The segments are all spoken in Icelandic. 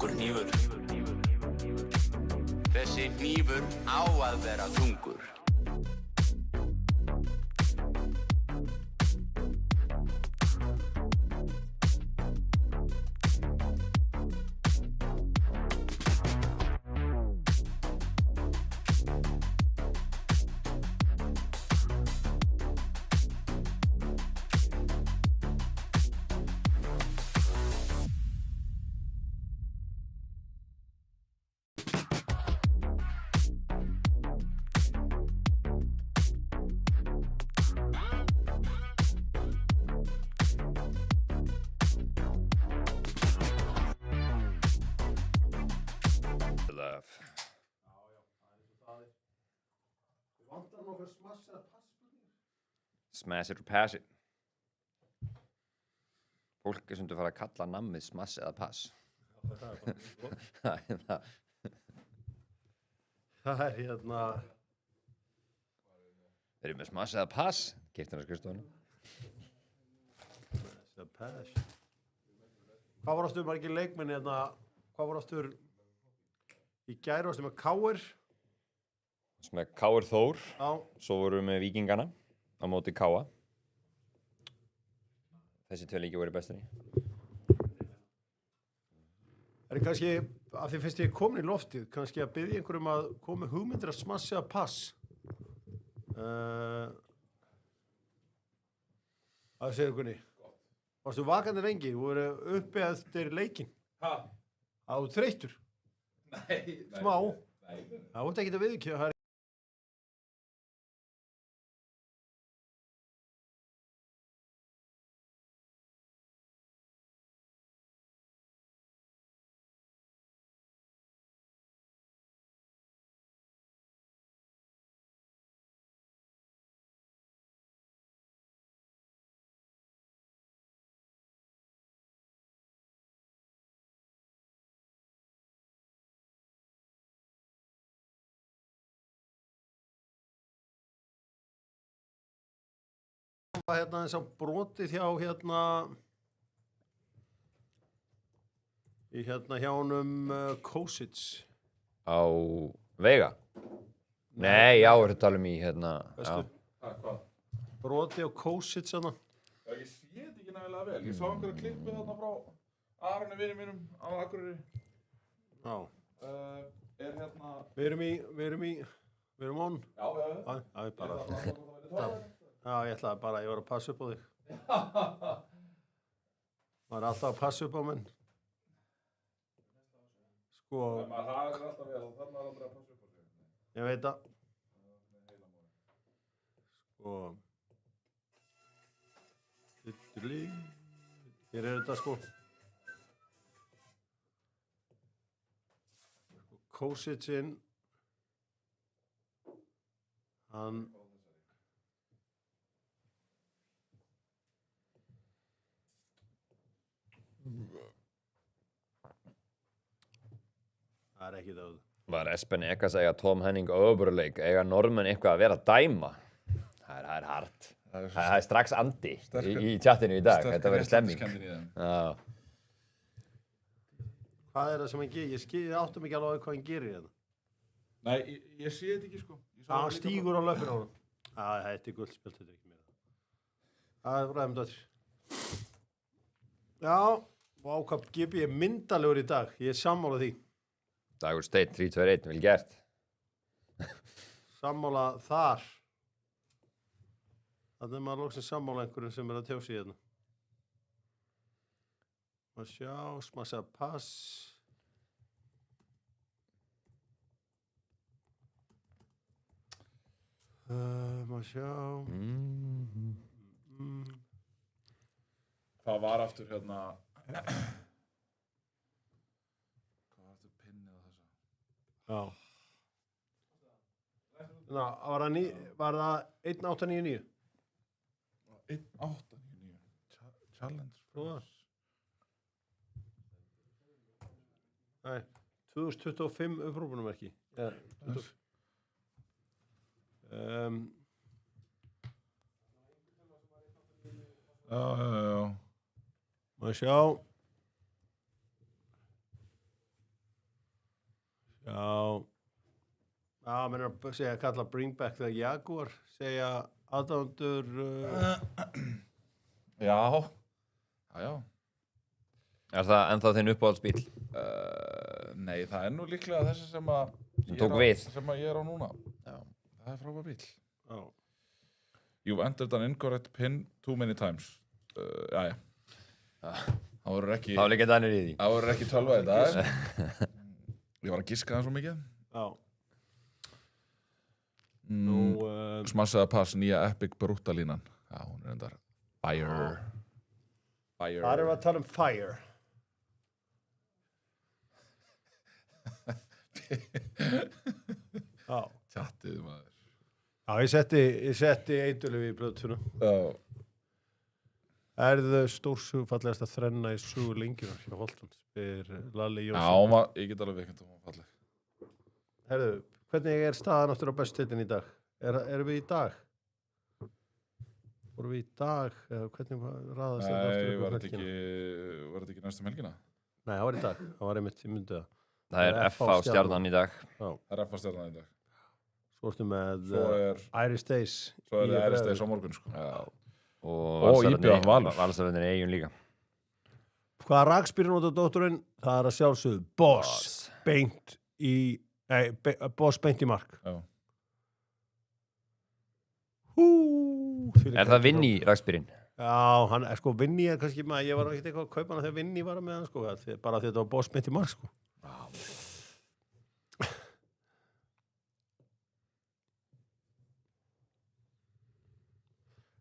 þungur hnífur. Þessi hnífur á að vera þungur. Smash it or pass it. Fólk sem fara að kalla nammið smash eða pass. Það hérna. Þeir eru með smash eða pass. Keypti hann á skrifstofunni. Smash eða pass. Hvað var aftur margir leikmenn hérna? Hvað var aftur í gær varstu með KR? Sem er KR Þór. Já. Svo vorum við með Víkingana á móti KA. Þessi tvö leiki voru bestinni. Er kannski, af því fyrst ég er komin í loftið, kannski að biðja einhverjum að koma með hugmyndir að smash eða pass. Hvað segir Gunni? Varstu vakandi lengi? Voru uppi eftir leikinn? Ha? Á þreyttur? Nei. Smá? Nei. Það voru ekki að viðkjöða. Hérna eins á brotið hjá hérna í hérna hjá honum Kosic Á Veiga? Nei, já, er þetta alveg í hérna. Veistu? Hvað? Brotið á Kosic hérna. Já, ég sé þetta ekki nægilega vel. Ég sá einhverja klippu þarna frá Aroni vini mínum á Akureyri. Já. Er hérna... Við erum on. Já. Það er bara. Já, ég ætlaði bara, ég var að passa upp á þig. Maður er alltaf að passa upp á menn. Sko... Það er alltaf vel, þannig er aldrei að passa upp á sig. Ég veit það. Sko... Hér er þetta sko. Kosicinn. Hann... Það er ekki það. Var Espen Ekas að eiga Tom Henning öfurleik, eiga normenn eitthvað að vera að dæma? Það er hart. Það er strax andi í chatinu í dag. Þetta verður stemming. Já. Hvað er það sem hann gerir? Ég áttum ekki alveg hvað hann gerir hérna. Nei, ég sé þetta ekki sko. Hann stígur á löpun á hann. Það er guldspjöld, þetta er ekki meira. Það er ræðum dættir. Já, ákvað Gibi er myndalegur í dag. Ég er sammála því. Dagur Steinn, 3-2-1, vel gert. Sammála þar. Þannig er maður loksins sammála einhverjum sem er að tjósi hérna. Má sjá, smassa pass. Má sjá. Hvað var aftur hérna... Hvað var aftur pinnið á þessa? Já. Ná, var það 1899? 1899. Challenge. Prófa. Nei, 2025 upprópunarmerki. Já. Já. Má sjá. menn að segja að kalla bring back the Jaguar, segja aðdándur... Já. Er það ennþá þinn uppáhaldsbíl? Nei, það nú líklega þessi sem að... Sem tók við? Sem að ég á núna. Já. Það frábær bíl. Já. You've entered an incorrect pin too many times. Jæja. Það voru ekki... Það var líka dænir í því. Það voru ekki 12 í dag. Ég var að giska það svo mikið. Já. Smassaða pass, nýja Epic Brúttalínan. Já, hún endar. Fire. Það erum við að tala Fire. Já. Tjattið, maður. Já, ég setti eindulif í blöðtuna. Já. Það stórsugfallegast að þrenna í sugu lengjur hjá Holton, spyr Lalli Jónsson. Já, ég get alveg veikend hún falleg. Herðu, hvernig staðan aftur á beststildin í dag? Erum við í dag? Vorum við í dag? Eða hvernig raðast þetta aftur Nei, upp á var þetta helgina? ekki næstum helgina? Nei, það var í dag. Það var einmitt, ég myndi það. Það er FH Stjarnan í dag. Já. Það er FH Stjarnan í dag. Svo ertu með Irish Days. Svo er það Irish Days á morgun, sko. Já. Og IBF Valur. Valsararnir eigin líka. Hvaða rakspýrin út á dótturinn? Það er að sjálfsögðu Boss beint í mark. Já. Er það Vinny rakspýrin? Já, Vinny er kannski með, ég var ekkert eitthvað að kaupa hana þegar Vinny var með hann, sko, bara því þetta var Boss beint í mark, sko.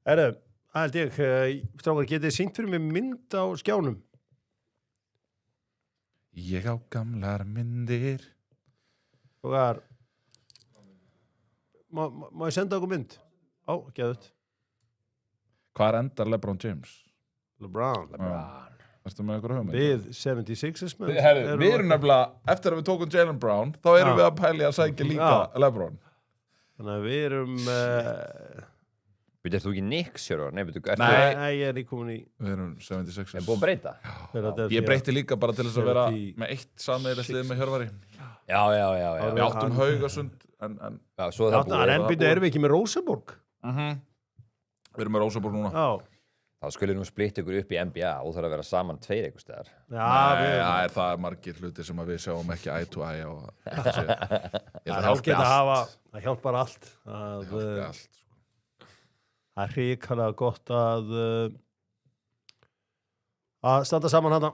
Herðu, það held ég, strákar, getið þið sýnt fyrir mig mynd á skjánum? Ég á gamlar myndir. Strákar, má ég senda okkur mynd? Á, geðut. Hvar endar LeBron James? LeBron. Erstu með ykkur hugmynd? Við 76ers menn. Við erum nefnilega, eftir að við tókum Jaylen Brown, þá erum við að pæli að sækja líka LeBron. Þannig að við erum... Þú ekki Knicks, Hjörvar? Nei, Nei, ég er nýkomin í... Við erum 76ers. Er búið að breyta? Ég breyti líka bara til þess að vera með eitt sammeðilegt lið með Hjörvari. Já. Við áttum Haugasund, en... Já, svo er það búið. En byrju, erum við ekki með Rósaborg? Við erum með Rósaborg núna. Já. Þá skulle nú splitt ykkur upp í NBA og það að vera saman 2 einhvers staðar. Nei, það er margir hlutir sem við sjáum ekki eye to eye og það hjálpar allt. Það hjálpar allt. Það er hrikalega gott að standa saman hana.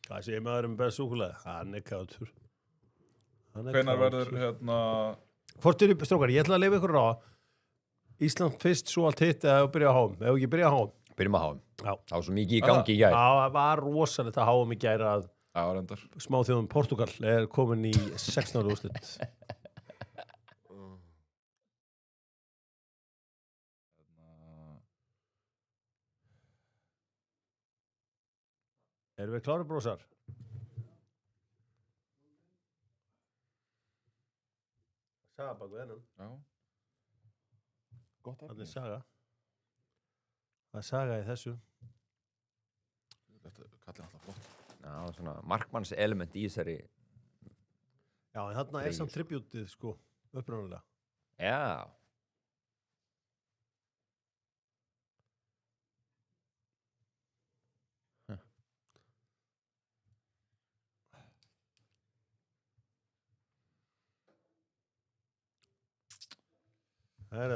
Hvað segir maður best súkulega? Hann er kátur. Hvenær verður Hvort strákar, ég ætla að leyfa ykkur á Ísland fyrst, svo allt hitt eða byrja á HM. Ef ekki byrja á HM. Byrjum að HM. Já. Það var svo mikið í gangi í gær. Já, það var rosalegt að HM í gær að smáþjóðum Portugal er komin í 16. úrslit. Erum við klárir, brósar? Saga bak við hennan. Já. Gott efni. Það er saga. Það er saga í þessu. Þetta kallir alltaf flott. Já, svona markmanns element í þessari. Já, en þarna er samt tributið, sko, uppræðanlega. Já. Það er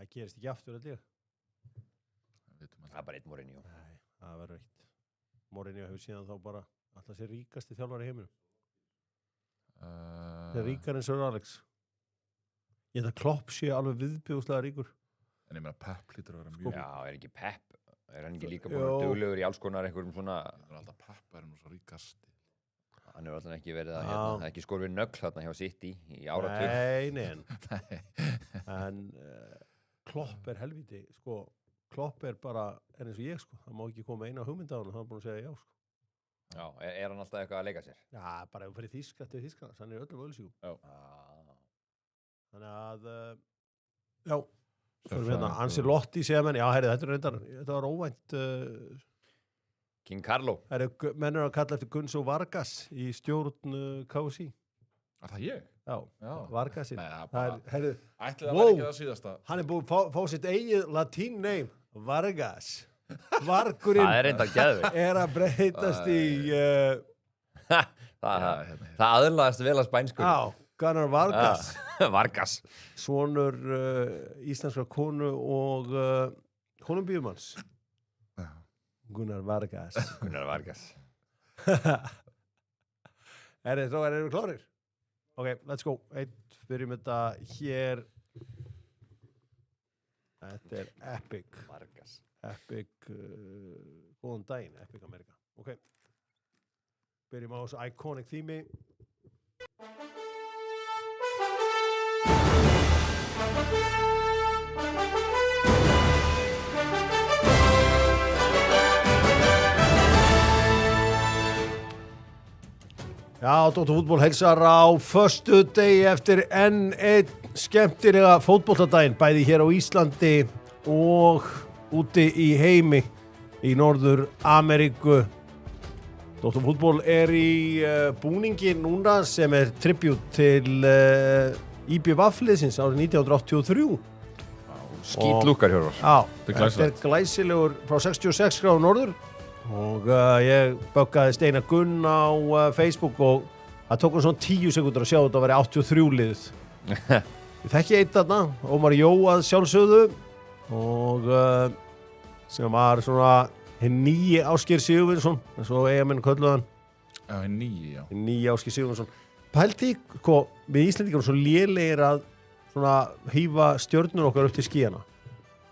það gerist ekki aftur held ég. Það er bara einn Mourinho. Nei, það verður ekkert. Mourinho hefur síðan þá bara alltaf sér ríkasti þjálfari í heiminum. Það er ríkar eins og Alex. Ég held að Klopp sé alveg viðbjóðslega ríkur. En ég meina Pep lítur að vera mjög. Já, er ekki Pep? Er hann ekki líka búin að duglegur í alls konar einhverjum svona... Það er alltaf Pep er nú svo ríkasti. Hann hefur alltaf ekki verið að ekki skor við nögl þarna hjá City í áratug. En Klopp helviti, sko. Klopp bara, eins og ég, sko. Það má ekki koma eina hugmynd á hann, það búin að segja já, sko. Já, hann alltaf eitthvað að leika sér? Já, bara ef fyrir Þýskaland, hann öllum ölsíkum. Já. Þannig að, já, fyrir hérna, Ancelotti segja menn, já, herri, þetta var óvænt. King Carlo. Menn að kalla eftir Gunso Vargas í stjórn KC. Það ég? Já. Vargasinn. Nei, það herri, ætli það var ekki það síðasta. Hann búið að fá sitt eigið latín name, Vargas. Vargurinn það enda geðveikt. Að breytast í það aðlaðast vel að spænsku. Já, Gunnar Vargas. Vargas. Sonur íslenskra konu og Kolumbíumanns. Gunnar Vargas. Gunnar Vargas. Erum við klárir? Ok, let's go. Byrjum þetta hér. Þetta Epic. Vargas. Epic, góðan daginn, Epic America. Ok. Byrjum á þessu iconic þými. Já, Dóttar fútból heilsar á föstudegi eftir enn einn skemmtilega fótboltadaginn, bæði hér á Íslandi og úti í heimi í Norður Ameríku. Dóttar fútból í búningi núna sem tribute til IBVF-liðsins árið 1983. Skítlúkar hjá þér. Já, þetta glæsilegur frá 66 gráður norður. Og ég böggaði Steinar Gunn á Facebook og það tók svona 10 sekúndur að sjá þetta að vera 83 liðið. Ég þekki einn þarna, Ómar Jóað sjálfsögðu og sem var svona hinn nýji Ásgeir Sigurvinsson, eins og eigamenn kölluðu hann. Já, hinn nýji Ásgeir Sigurvinsson. Pældi, við Íslendingar svo lélegir að svona hífa stjörnur okkar upp til skíjana.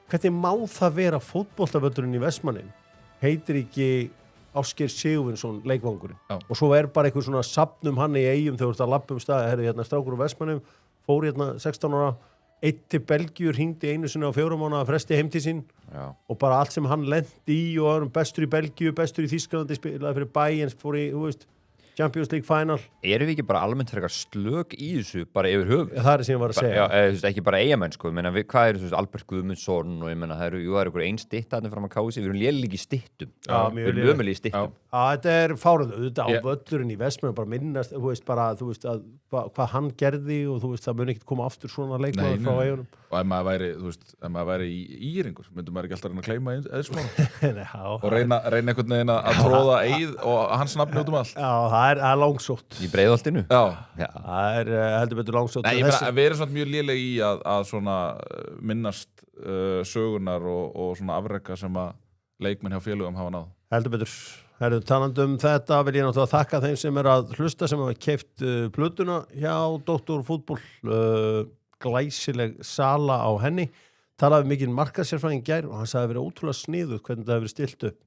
Hvernig má það vera fótboltavöllurinn í Vestmannaeyjum? Heitir ekki Ásgeir Sigurvinsson leikvangurinn. Og svo bara einhver svona safn hann í Eyjum þegar þú ert að labba staði, herri, hérna strákur úr Vestmannaeyjum, fór hérna 16 ára, einn til Belgíu, hringdi einu sinni á 4 mánaða fresti heim til sín. Já. Og bara allt sem hann lenti í og var bestur í Belgíu, bestur í Þýskalandi, spilaði fyrir Bayern, fór í, Champions League final. Erum við ekki bara almennt frekar slök í þessu bara yfir höfuð? Það sem ég var að segja. Já, ekki bara eigamenn, sko. Ég meina, hvað eru Albert Guðmundsson og ég meina, það eru einhver einn stytta þarna fram að kási. Við erum lélegir í styttum. Við erum ömulegir í styttum. Þetta fárað auðvitað á völlurinn í Vestmannaeyjum, bara minnast, þú veist hvað hann gerði og þú veist, það mun ekkert koma aftur svona leikmaður frá Eyjunum. Og ef maður væri íringur, myndum maður ekki alltaf reyna að kleyma Eðsmór og reyna einhvern veginn að tróða Eið og hans nafni út allt. Já, það langsótt. Í Breiðholtinu? Já. Það heldur betur langsótt. Nei, ég meina, við erum svona mjög léleg í að svona minnast sögunar og svona afreka sem að leikmenn hjá félögum hafa náð. Heldur betur. Herru, talandi þetta vil ég náttúrulega þakka þeim sem að hlusta sem hafa keypt plötuna hjá Dóttar fútból. Glæsileg sala á henni. Talaði mikið markaðsérfræðing gær og hann sagði að verið ótrúlega sniðugt hvernig það hefur verið stilt upp.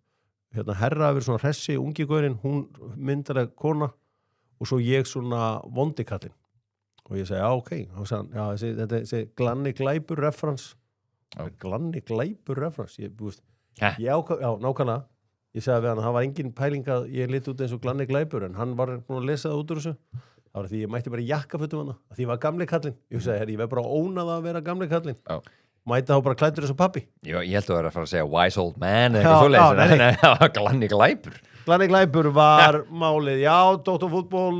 Hérna herra hefur svona hressi ungi gaurinn, hún myndarleg kona og svo ég svona vondikallinn. Og ég segi, já, ok. Og hann sagði, þetta er Glanni Glæpur reference. Glanni Glæpur reference. Já, nákvæmlega. Ég sagði við hann, það var engin pæling að ég liti út eins og Glanni Glæpur en hann var búin að lesa það út úr þessu. Það var því ég mætti bara jakkafötum hana, því ég var gamli kallinn. Ég sagði, herri, ég verð bara að óna það að vera gamli kallinn. Mætti þá bara klæddur eins og pappi. Já, ég held að vera að fara að segja wise old man eða eitthvað svoleiðis. Nei, Glanni Glæpur. Glanni Glæpur var málið. Já, Dóttar fútból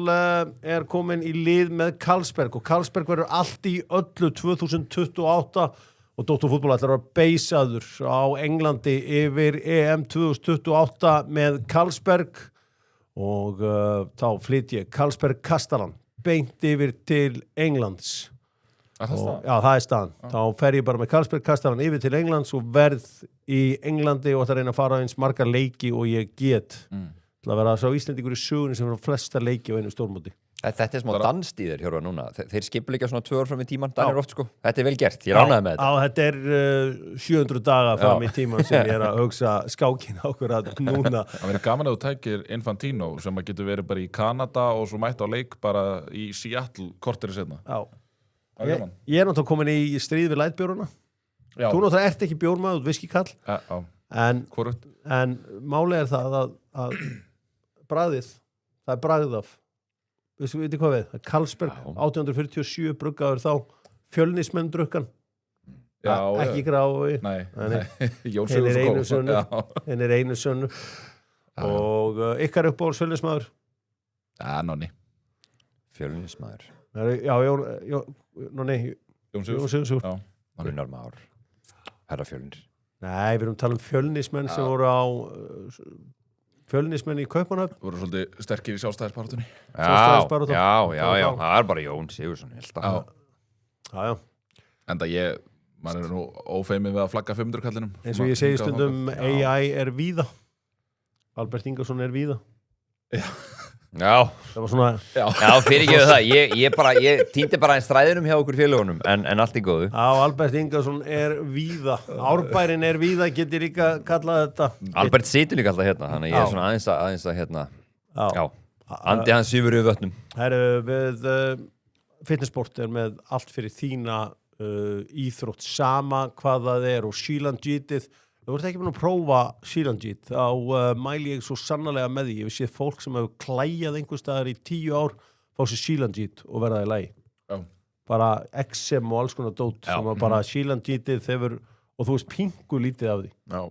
komin í lið með Carlsberg og Carlsberg verður allt í öllu 2028 og Dóttar fútból ætlar að beisaður á Englandi yfir EM 2028 með Carlsberg og þá flyt ég Carlsberg Kastalan beint yfir til Englands. Já, það staðan. Þá fer ég bara með Carlsberg Kastalan yfir til Englands og verð í Englandi og ætla að reyna að fara eins margar leiki og ég get. Það verða sá Íslendingur í sögunni sem verður flesta leiki á einu stórmóti. Þetta smá danstíðir, Hjörvar, núna. Þeir skipla ekki svona 2 ár fram í tíman, þannig oft, sko. Þetta vel gert, ég ránaði með þetta. Já, þetta 700 daga fram í tíman sem ég að hugsa skákin okkur að núna. Það verður gaman að þú tækir Infantino sem að getur verið bara í Kanada og svo mætt á leik bara í Seattle korteri setna. Já. Ég náttúrulega komin í stríð við lætbjóruna. Þú náttúrulega ert ekki bjórmaður, viskikall. En málið það að bragðið, það bragð af veitu hvað við, Carlsberg 1847 bruggaður þá Fjölnismenn drukkan ekki Grafavogi henni er einu sönnu og ykkar uppáhalds Fjölnismaður Nonni Fjölnismaður Nonni Jón Sigurðsson Gunnar Már Herra Fjölnir Nei, við erum að tala Fjölnismenn sem voru á Fjölnismenn í Kaupmannahöfn voru svolítið sterkir í sjálfstæðisbaráttunni Já, það bara Jón Sigurðsson Já Enda maður er nú ófeimið við að flagga 500 kallinum eins og ég segi stundum AI er víða Albert Ingarsson er víða Já Það var svona Já, fyrirgefðu það Ég týndi bara einn stræðinum hjá okkur félagunum en allt í góðu Já, Albert Ingarsson er víða Árbærin er víða, getur líka kallað þetta Albert situr líka alltaf hérna þannig ég er svona aðeins að hérna Já, andi hans syfur yfir vötnum Herru, við fitnessport er með allt fyrir þína íþrótt sama hvað það er og Shilanjitið Þú ert ekki búin að prófa Shilanjit þá mæli ég svo sannarlega með því. Ég hef séð fólk sem hefur klæjað einhvers staðar í 10 ár fá sér Shilanjit og verða í lagi. Bara XM og alls konar dót sem bara Shilanjitið hefur og þú veist pingu lítið af því. Já.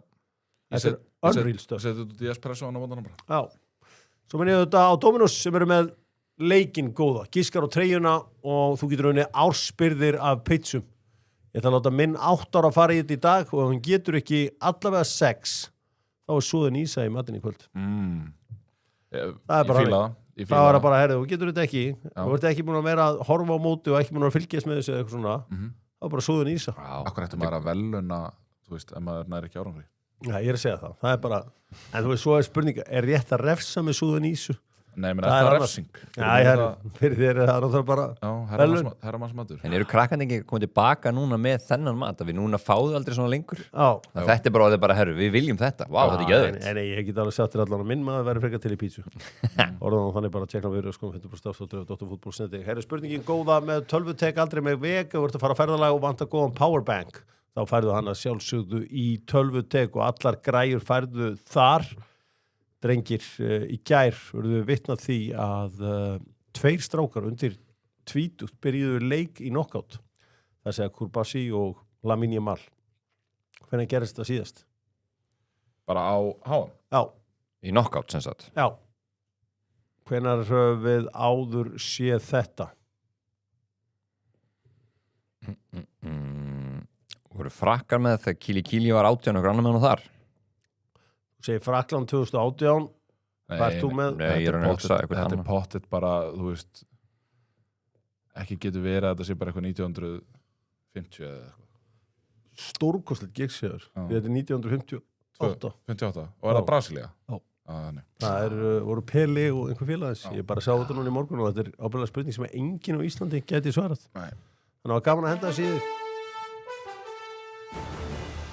Þetta er unreal stuff. Settu þetta í espresso á mótana bara. Já. Svo menn ég þetta á Dominos sem eru með leikinn góða. Giskar á treyjuna og þú getur unnið ársbyrðir af pizzum. Ég ætla að láta minn 8 ára að fara í þetta í dag og ef hann getur ekki allavega 6 þá er svoðin ísa í matinn í kvöld. Það er bara ég það var bara, herðu, þú getur þetta ekki þú ert ekki búin að vera að horfa á móti og ekki búin að fylgjast með þessu eða eitthvað svona þá er bara svoðin ísa. Akkur ættum maður að veluna, þú veist, ef maður næri ekki árangri. Já, ég er að segja það er bara, en þú veist, svo er spurning er rétt að refsa með svoðin ísu? Nei, menn það er refsing. Já, fyrir þér er það náttúrulega bara herramannsmatur. En eru krakkandi ekki komið tilbaka núna með þennan mat að við núna fáðu aldrei svona lengur? Já. Þetta er bara herru, við viljum þetta. Vá, þetta er geðveikt. Nei, ég get alveg sagt þér allan að minn maður verður frekar til í pítsu. Orðan þannig bara að tjekna við sko 50% afsláttur á Dóttarfútbolsneti. Herru, spurningin góða með tölvutek aldrei með veg og ert að fara að ferðalag og vanta góðan powerbank. Þá færðu hann að sjálfsögðu í tölvutek og allar græjur færðu þar. Drengir, í gær voruðu vitnað því að 2 strákar undir 20 byrjuðu leik í knockout. Það segja Kurbasi og Lamine Yamal. Hvernig gerist það síðast? Bara á HM? Já. Í knockout, sem sagt? Já. Hvenær höfum við áður séð þetta? Voru frakkar með þegar Kili var 18 og grannar með hann þar? Segir Frakkland 2018 hvað ert þú með? Nei, ég er að hugsa eitthvað þetta er pottet bara, þú veist ekki getur verið að þetta sé bara eitthvað 1950 eða eitthvað stórkostlegt gigsjöður þetta er 1958 58 og er það Brasilia? Já. Það voru Peli og einhver félags ég bara sá þetta núna í morgun og þetta er ábyrðlega spurning sem enginn á Íslandi geti svarað þannig að það var gaman að henda það síður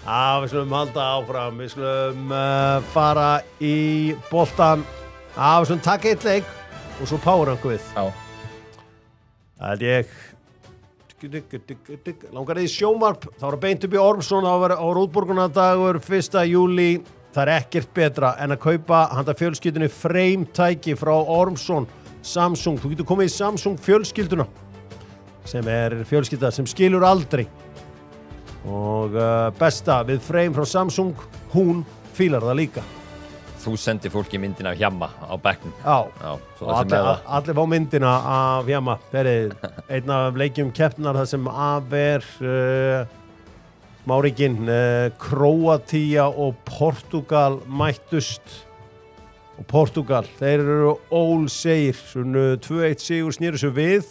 við skulum halda áfram, við skulum fara í boltan, við skulum taka 1 leik og svo powerranku við. Já. Það held ég, langar í sjónvarp, þá er beint upp í Ormsson á Rótborgunardagur, 1. júlí, það er ekkert betra en að kaupa handa fjölskyldunni frame-tæki frá Ormsson, Samsung, þú getur komið í Samsung fjölskylduna, sem er fjölskylda sem skilur aldrei. Og besta við frame frá Samsung, hún fílar það líka. Þú sendir fólki myndina af Hjamma á bekknum. Já og allir fá myndina af Hjamma. Það er einn af leikjum keppnar það sem af er smáríkin, Króatía og Portugal mættust. Og Portugal, þeir eru ólsegir, 2-1 sigur snýru svo við.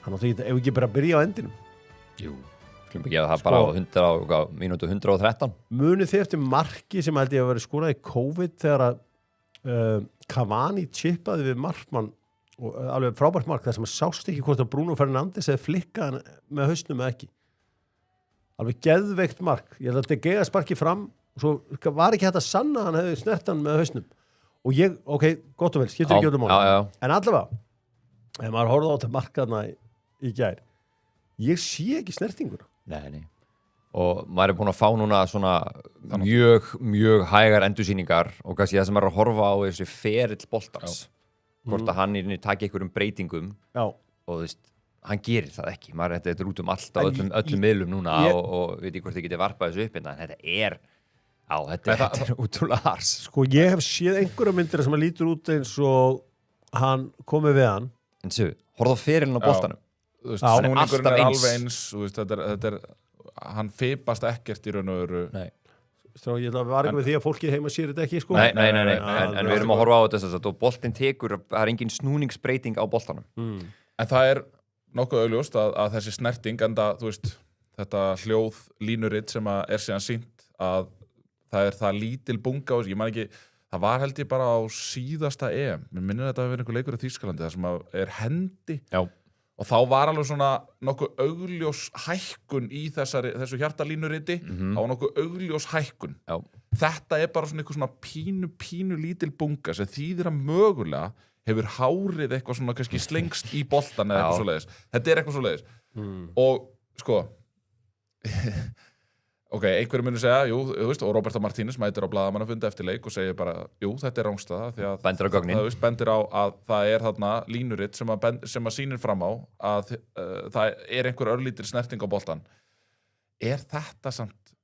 Þannig að ef ekki bara byrja á endinum. Jú. Skulum ekki að það bara á mínútu 113. Munið þið eftir marki sem held ég að vera skorað í COVID þegar að Cavani chippaði við markmann og alveg frábært mark þar sem sást ekki hvort að Bruno Fernandes eða flikkaði með hausnum eða ekki alveg geðveikt mark ég held að þetta geða sparki fram og svo var ekki hægt að sanna að hann hefði snert hann með hausnum og ég, ok, gott og vel skiptir ekki öllum mál, en allavega ef maður horfði á þetta markaðna í gær ég sé ekki snertinguna Nei og maður búin að fá núna svona mjög hægar endursýningar og kannski það sem maður að horfa á þessi ferill boltans hvort að hann taki einhverjum breytingum og þú veist, hann gerir það ekki maður þetta er út allt á öllum miðlum núna og veit ekki hvort þið getið varpað þessu upp en þetta er útrúlega hars sko ég hef séð einhverja myndir sem að lítur út eins og hann komið við hann en séu, horfðu á ferillin á boltanum snúningurinn er alveg eins þetta er hann fipast ekkert í raun og veru Strá, ég var ekki með því að fólki heima sér þetta ekki sko. Nei, en við erum að horfa á þetta og boltinn tekur, það er engin snúningsbreyting á boltanum. En það er nokkuð augljóst að þessi snerting enda, þú veist, þetta hljóð línuritt sem er síðan sýnt að það er það lítil bunga og ég man ekki, það var held ég bara á síðasta EM, mér minnir þetta að vera einhver leikur í Þýskalandi þar sem er hendi og þá var alveg svona nokkuð augljós hækkun í þessu hjartalínuriti það var nokkuð augljós hækkun þetta er bara svona einhver svona pínu lítil bunga sem þýðir að mögulega hefur hárið eitthvað svona kannski slengst í boltan eða eitthvað svoleiðis þetta er eitthvað svoleiðis og sko ok, einhverjum munir segja, jú, þú veist, og Roberto Martínez mætir á blaðamannafundi eftir leik og segir bara, jú, þetta er rángstaða því að bendir á gögnin. Það bendir á að það er þarna línuritt sem að sýnir fram á að það er einhver örlítil snerting á boltan. Er þetta samt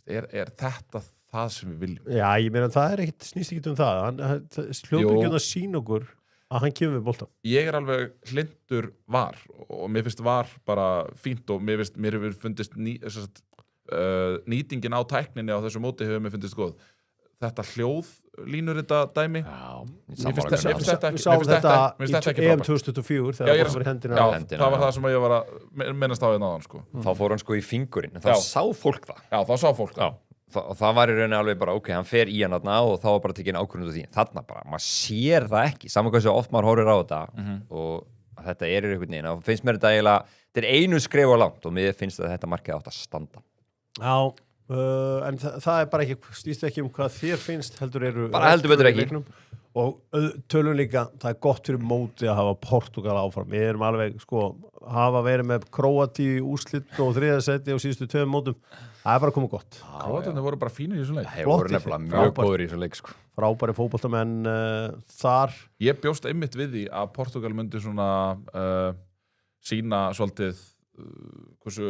er þetta það sem við viljum? Já, ég meina það er ekkit snýst ekkit um það. Hljótur ekki að sýna okkur að hann kemur við boltan. Ég er alveg hlindur VAR og mér finnst VAR bara fínt og mér hefur fundist nýtingin á tækninni á þessu móti hefur mér fundist góð. Þetta hljóðlínur þetta dæmi mér finnst þetta ekki EM 2024 þegar það var hendina það var það sem ég var að minnast á áðan sko. Þá fór hann sko í fingurinn en þá sá fólk það þá sá fólk það og það var í rauninni alveg bara ok, hann fer í hann þarna og þá var bara tekinn ákvörðun út af því þarna bara, maður sér það ekki saman hversu oft maður horfir á þetta og þetta er í einhvern veginn og finnst mér þetta eiginlega þetta er einu skref á langt og mér finnst að þetta markið átt að standa Já, en það er bara ekki stýst ekki hvað þér finnst heldur eru bara heldur betur ekki og tölum líka, það er gott fyrir móti að hafa Portugal áfram við erum alveg, sko, hafa verið með Króatíu í úrslit og þriðasæti á síðustu 2 mótum, það er bara komið gott Króatarnir voru bara fínir í þessum leik þeir voru nefnilega mjög góður í þessum leik sko. Frábæri fótboltamenn þar Ég bjóst einmitt við því að Portugal myndi svona sína svolítið hversu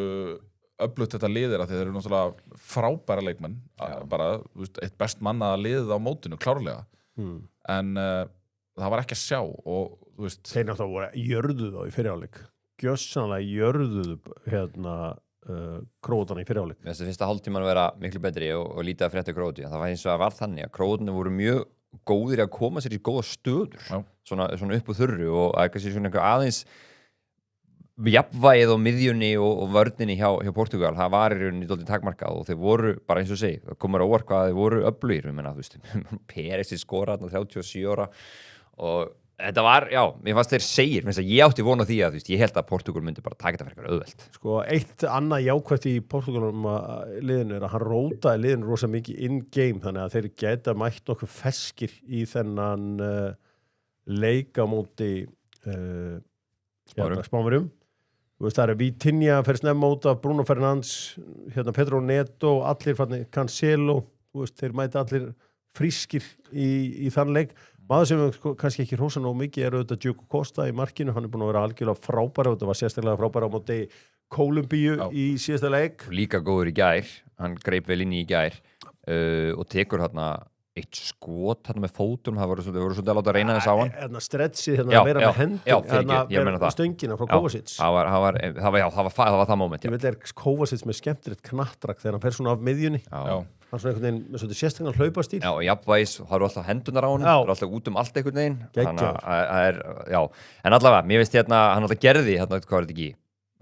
öflugt þetta liðir að þeir eru náttúrulega frábæra leikmenn bara eitt best mannaða liðið á mótinu, klárlega en það var ekki að sjá og þú veist þeir náttúrulega voru jörðuð á í fyrirháleik gjössanlega jörðuð Króatana í fyrirháleik Þessi fyrsta hálftíman vera miklu betri og lítið að frétta Króatíu það var eins og að var þannig að Króatarnir voru mjög góðir að koma sér í góða stöður svona upp úr þurru og kannski svona einhver aðeins jafnvægið á miðjunni og vörninni hjá Portugal, það var í rauninni dálítið takmarkað og þeir voru, bara eins og segi það komur á óvart hvað þeir voru öflugir ég meina, þú veist, Peres skoraði 37 ára og þetta var, já, mér fannst þeir segir minnst að ég átti von á því að, þú veist, ég held að Portugal myndi bara taka þetta fyrir eitthvað auðvelt. Sko, eitt annað jákvætt í Portugalum liðinu er að hann rótaði liðinu rosa mikið in-game, þannig að þeir geta mætt nokkuð feskir í þennan leika móti Spánverjum. Það eru Vitinha fyrir snemma út af Bruno Fernandes, Pedro Neto, allir fannig Cancelo, þeir mæti allir frískir í þann leik. Maður sem kannski ekki hrósa nóg mikið er auðvitað Diogo Costa í markinu, hann er búin að vera algjörlega frábæra, þetta var sérstaklega frábæra á móti Kólumbíu í síðasta leik. Líka góður í gær, hann greip vel inn í gær og tekur hérna eitt skot hérna með fótum, það voru svolítið að láta reyna þess á hann. Hérna stretsið, hérna meira með hendin, hérna stöngina frá Kovacic. Það var það moment, já. Ég veit er Kovacic með skemmtilegt knattrak þegar hann fer svona af miðjunni. Já. Hann svona einhvern veginn með svolítið sérstaklega hlaupastíl. Já, og jafnvægis, það eru alltaf hendunar á hann, það eru alltaf út allt einhvern veginn. Þannig að já. En allavega, mér finnst hérna, hann alltaf gerði, hérna, hvað er þetta ekki?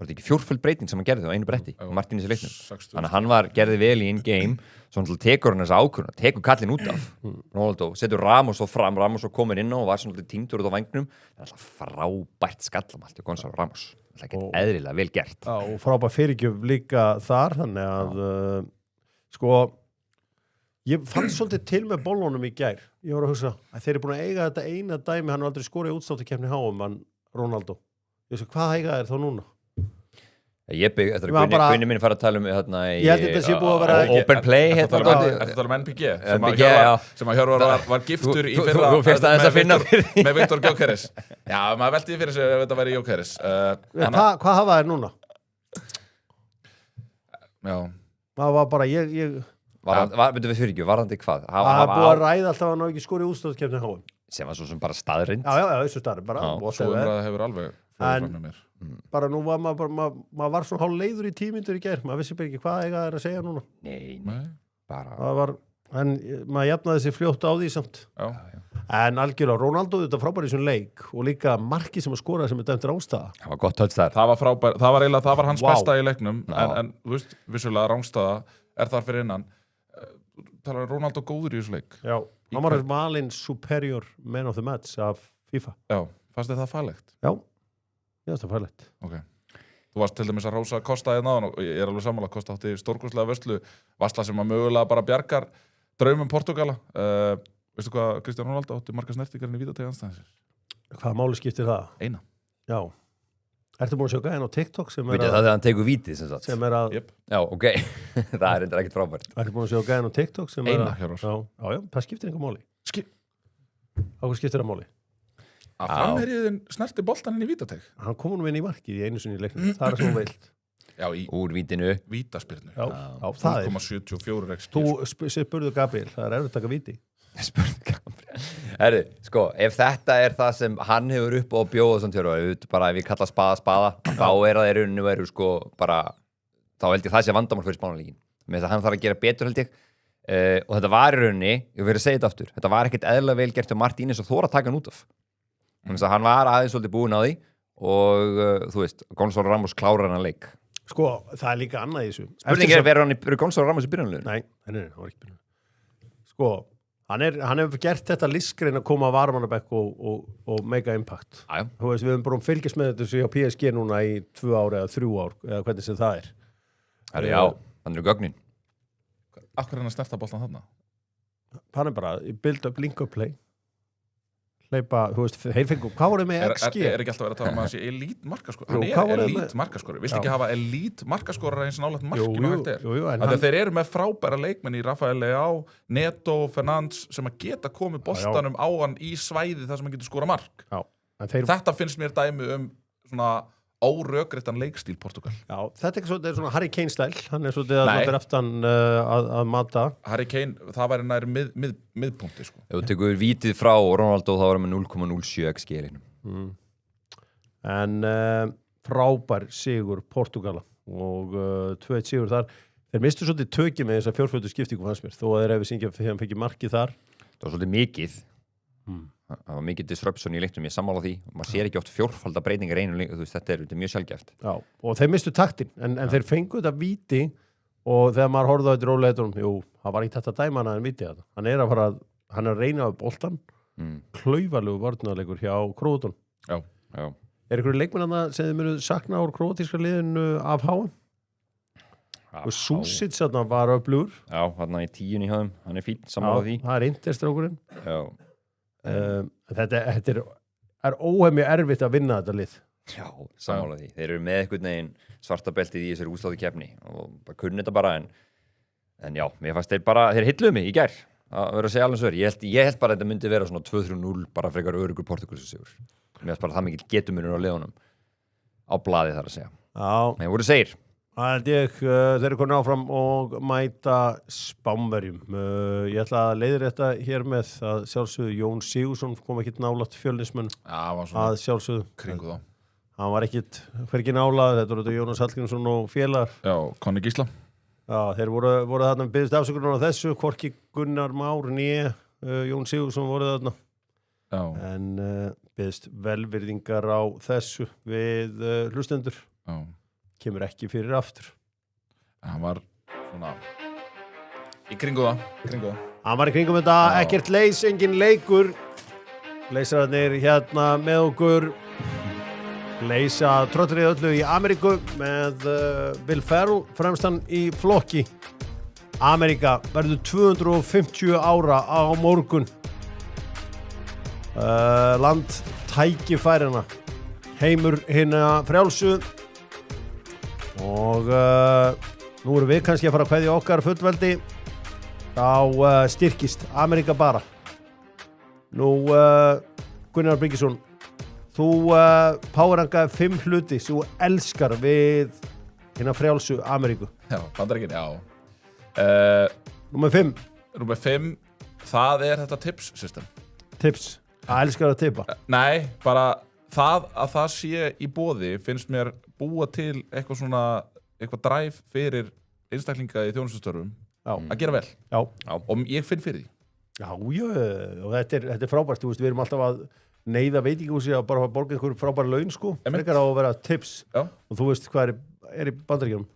var þetta ekki fjórföld breyting sem hann gerði á einu bretti Martínez í leiknum 60. þannig að hann gerði vel í in-game svo hann tekur hann þessa ákvörðuna, tekur kallinn út af Ronaldo, setur Ramos svo fram Ramos svo komin inn á og var svona týndur út á vangnum það er alltaf frábært skallamalt Gonzalo Ramos, það er ekki eðlilega vel gert Já, og frábært fyrirgjöf líka þar þannig að sko ég fann svolítið til með bollunum í gær ég var að hugsa að þeir eru búin að eiga þetta eina dæmi hann var aldrei skorið útstáttakefni HM hann Ronaldo ég veist hvað eiga þeir þá núna ég bygg, eftir að Gunni minn fara að tala hérna í ég held þetta sé búið að vera Open Play Þetta tala um NPG sem að Hjörvar var giftur í fyrra þú fyrst aðeins að finna með Viktor Gyökeres já, maður veldi fyrir sig ef þetta væri Gyökeres hvað hafa þeir núna? Já það var bara ég veitum við fyrir ekki, varðandi hvað það er búið að ræða alltaf að hann á ekki skorið útstáttakefni HM sem var svo sem bara staðrind já, þessu staðrind bara Svo umræða hefur alveg fóðið fram með mér bara nú var maður var svona hálf leiður í tímyndur í gær maður vissi bara ekki hvað eiga þeir að segja núna nei, bara það var, en maður jafnaði sig fljótt á því samt Já. en algjörlega, Ronaldo þetta frábæri í svona leik og líka marki sem að skora sem er dæmtur ástæða það var gott touch þar Það var frábær, það var hans Vá. besta í leiknum Já. en þú veist, vissulega rángstaða er þar fyrir innan talar Ronaldo góður í þessu leik já, hann var valinn superior man of the match af FIFA Já, fannst þið það fallegt? já, það er fælegt Ok. Þú varst til dæmis að rósa Kosta hérna og ég er alveg sammála Kosta átti stórkostlega vörslu varsla sem að mögulega bara bjargar draumum Portugala veistu hvað Cristiano Ronaldo átti marga snertingar í vítategi anstæðisins? hvaða máli skiptir það? Eina. Já, ertu búin að sjá gæðin á TikTok sem er það þegar hann tekur vítið sem sagt sem er að Yep. já, ok, það er endur ekkert frábært ertu búin að sjá gæðin á TikTok sem er Eina, að Hjörvar. já, það skiptir einhver máli Skip. á hvað skiptir það máli? Að framherjiðin snerti boltan inn í vítateg hann kom nú inn í markið í einu sinni í leiknum það er svo veilt Já, í úr vítinu vítaspyrnu já, það er 0,74 XG þú spurðu Gabriel, það er erfitt að taka víti Herri, sko, ef þetta er það sem hann hefur upp og bjóða svona tjóru, bara ef við kalla spaða þá er það í rauninu veru sko bara, þá held ég það sé vandamál fyrir Spánarleikin með þess að hann þarf að gera betur held ég og þetta var í rauninni, ég verið að segja þetta aftur þetta var ekkert eðlilega vel gert til Martínez og þóra að taka hann út af þannig að hann var aðeins svolítið búinn á því og þú veist, Gonzalo Ramos klárar hann leik sko, það er líka annað í þessu spurning er, verður Gonzalo Ramos í byrjunarliðinu? nei, hann var ekki byrjunarliðinu sko, hann hefur gert þetta listgrein að koma að varmannabekk og mega impact Já. þú veist, við höfum bara fylgjast með þetta svo hjá PSG núna í 2 ár eða 3 ár eða hvernig sem það er Herri, já, hann eru gögnin Akkur er hann að snerta boltan þarna? hann er bara í build up, link up play hleypa, þú veist, þeir fengum hvað voru með XG? Er ekki alltaf verið að tala um að það sé elít markaskori? Jú, Hann hvað er voru elít með- markaskori. Viltu Já. ekki hafa elít markaskorara eins nálægt markinu jú, hægt er? jú, en Af því að þeir eru með frábæra leikmenn í Rafael Leao, Neto, Fernandes sem að geta komið boltanum á hann í svæði þar sem hann getur skora mark. já, en þeir, Þetta finnst mér dæmi svona órökréttan leikstíl Portugal. já, þetta er ekki svolítið svona Harry Kane stæl hann er svolítið að Nei. láta aftan að mata Harry Kane, það væri nær miðpunkti sko. ef þú tekur vítið frá Ronaldo þá var hann með 0,07 XG í leiknum en frábær sigur Portugala og 2-1 sigur þar þeir mistu svolítið tökið með þess að fjórföldu skiptingu fannst mér, þó að þeir hefði syngja þegar hann fengið markið þar það var svolítið mikið það var mikið disruption í leiknum, ég sammála því og maður sér ekki oft fjórfalda breytingar einu leik, þú veist, þetta er mjög sjálfgæft já, og þeir mistu taktin en þeir fengu þetta víti og þegar maður horfði á þetta róleitunum, jú, það var ekki þetta dæma hann víti þetta, hann er að reyna á boltan, klauvalegu vörnarleikur hjá Króatón Já. er ykkur leikmenn sem þið munu sakna úr króatíska liðinu af HM og Súsic var öflugur já, hann í 10 í höfum, hann er fín, sammála því það er interstrákurinn já, þetta er óhemmi erfitt að vinna þetta lið já, sammála því þeir eru með einhvern veginn svarta beltið í þessari úsláðu keppni og bara kunni þetta bara en já, mér fannst þeir hilluðu mig í gær að vera að segja alveg svo ég held bara að þetta myndi vera svona 2-3-0 bara frekar örugur Portugalsigur mér fannst bara það mikil getumunur á liðunum á blaði þar að segja já, en voru segir það held ég þeir eru konin áfram og mæta Spánverjum ég ætla að leiðir þetta hér með að sjálfsögðu Jón Sigurðsson kom ekkit nálægt Fjölnismenn Já, það var svona að sjálfsögðu kringu þá. hann var ekkit hvergi nálað, þetta voru Jónas Hallgrímsson og félagar Já, Konni Gísla. já, þeir voru þarna byggðist afsökunar á þessu hvorki Gunnar Már né Jón Sigurðsson voru þarna Já, en byggðist velvirðingar á þessu við hlustendur já. kemur ekki fyrir aftur. Hann var svona í kringu það. Hann var í kringum þetta, ekkert leys, engin leikur. Leysararnir hérna með okkur leysa trottrið öllu í Ameríku með Will Ferrell fremstan í flokki. Ameríka verður 250 ára á morgun. Land tækifærina, heimur hinna frjálsu og nú erum við kannski að fara að kveðja okkar fullveldi. Þá styrkist Ameríka bara. Nú, Gunnar Bryggjesson, þú powerrankaði 5 hluti sem þú elskar við hérna frjálsu Ameríku. Já, Bandaríkin, já. Númer 5. Númer 5, það þetta tips system. Tips. Það elskar að tippa. Nei, bara það að það sé í boði finnst mér búa til eitthvað drive fyrir einstaklinga í þjónustustörfum að gera vel. Já. Og ég finn fyrir því. Já, og þetta er frábært, þú veist, við erum alltaf að neyða veitingahúsi að bara borga einhver frábæra laun, sko. Frekar á að vera tips. Já. Og þú veist hvað er í Bandaríkjunum?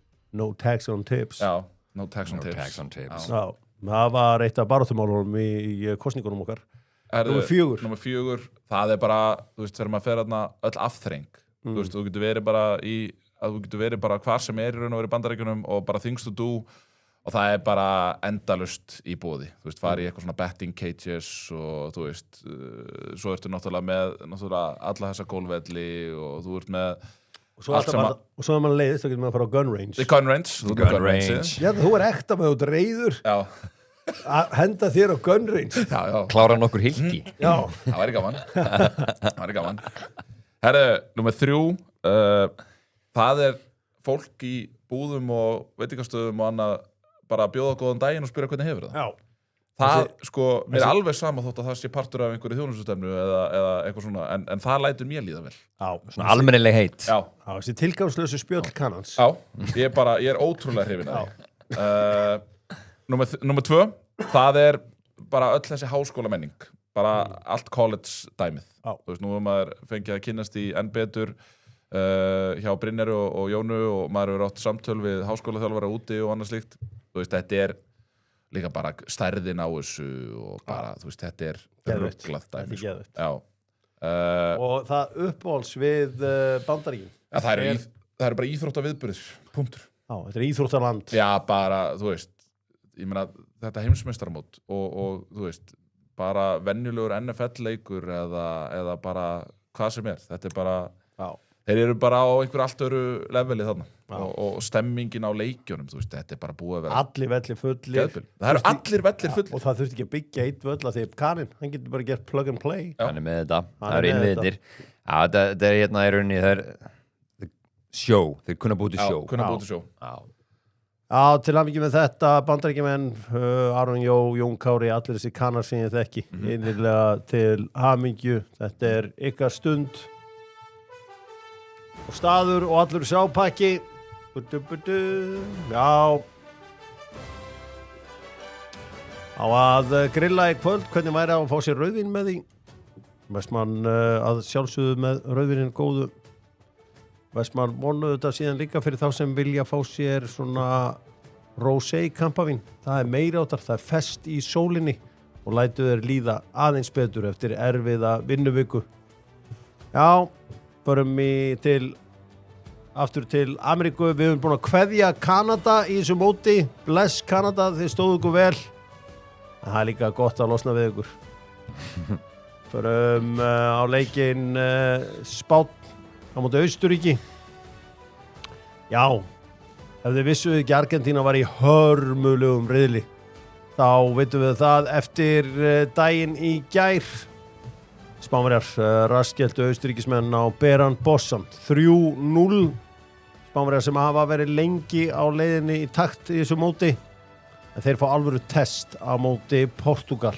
No tax on tips. Já, no tax on tips. Já, það var eitt af baráttumálunum í kosningunum okkar. Númer 4. Númer 4, það bara, þú veist, þegar maður fer þarna öll afþreng. Þú veist, þú getur verið bara hvar sem í raun og verið í Bandaríkjunum og bara things to do. Og það bara endalust í boði. Þú veist, fara í eitthvað svona betting cages og þú veist, svo ertu náttúrulega með alla þessa gólfvelli og þú ert með allt sem að... Og svo maður leiðist, þá getur maður að fara á gun range. Gun range. Já, þú ekta með út reyður. Já. Að henda þér á gun range. Já. Klára nokkur hilki. Já. Það væri gaman. Herru, númer 3, það fólk í búðum og veitingastöðum og annað bara að bjóða góðan daginn og spyrja hvernig hefur það. Já. Það, mér er alveg sama þótt að það sé partur af einhverju þjónustustefnu eða eitthvað svona, en það lætur mér líða vel. Já. Svona almennileg heit. Já. Já, þessi tilgangslösu spjöll kannans. Já, ég er ótrúlega hrifinn af því. Númer 2, það bara öll þessi háskólamenning, bara allt college dæmið. Já. Þú veist, nú maður fengið að kynnast í enn betur hjá Brynjari og Jónu og maður hefur átt samtöl við háskólaþjálfara úti og annað slíkt. Þú veist, þetta líka bara stærðin á þessu og bara, þú veist, þetta rugglað dæmi. Þetta geðveikt. Já. Og það uppáhalds við Bandaríkin. Ja, það eru bara íþróttaviðburðir, punktur. Já, þetta er íþróttaland. Já, bara, þú veist, ég meina, þetta heimsmeistaramót og þú veist, bara venjulegur NFL-leikur eða bara hvað sem þetta bara... Já. Þeir eru bara á einhver allt öru leveli þarna og stemmingin á leikjunum, þú veist, þetta bara búið að vera... Allir vellir fullir. Geðbil. Það eru allir vellir fullir. Og það þurfti ekki að byggja eitt völl að því Karin, hann getur bara gert plug and play. Hann með þetta, það eru innviðir. Já, þetta hérna í rauninni, það sjó, þeir kunna búið til sjó. Já, kunna búið til sjó. Já, til hamingju með þetta, Bandaríkjamenn, Aron Jó, Jón Kári, allir þessi kannar sem ég þekki. Innilega til hamingju, þetta er ykkar stund. Og staður og allur sápakki. Já. Á að grilla í kvöld, hvernig væri að fá sér rauðvín með því? Vestmann að sjálfsögðu með rauðvínin góðu. Vestmann vonuðu þetta síðan líka fyrir þá sem vilja fá sér svona rosé kampavín. Það er meiráttar, það er fest í sólinni og lætu þeir líða aðeins betur eftir erfiða vinnuviku. Já. Förum aftur til Ameríku. Við höfum búin að kveðja Kanada í þessu móti. Bless Kanada, þið stóðu ykkur vel. Það er líka gott að losna við ykkur. Förum á leikinn Spánn á móti Austurríki. Já, ef þið vissuðu ekki Argentína var í hörmulegum riðli. Þá veitum við það eftir daginn í gær. Spánverjar raskjeltu Austurríkismenn á Beran Bossan 3-0. Spánverjar sem hafa verið lengi á leiðinni í takt í þessu móti. En þeir fá alvöru test á móti Portugal.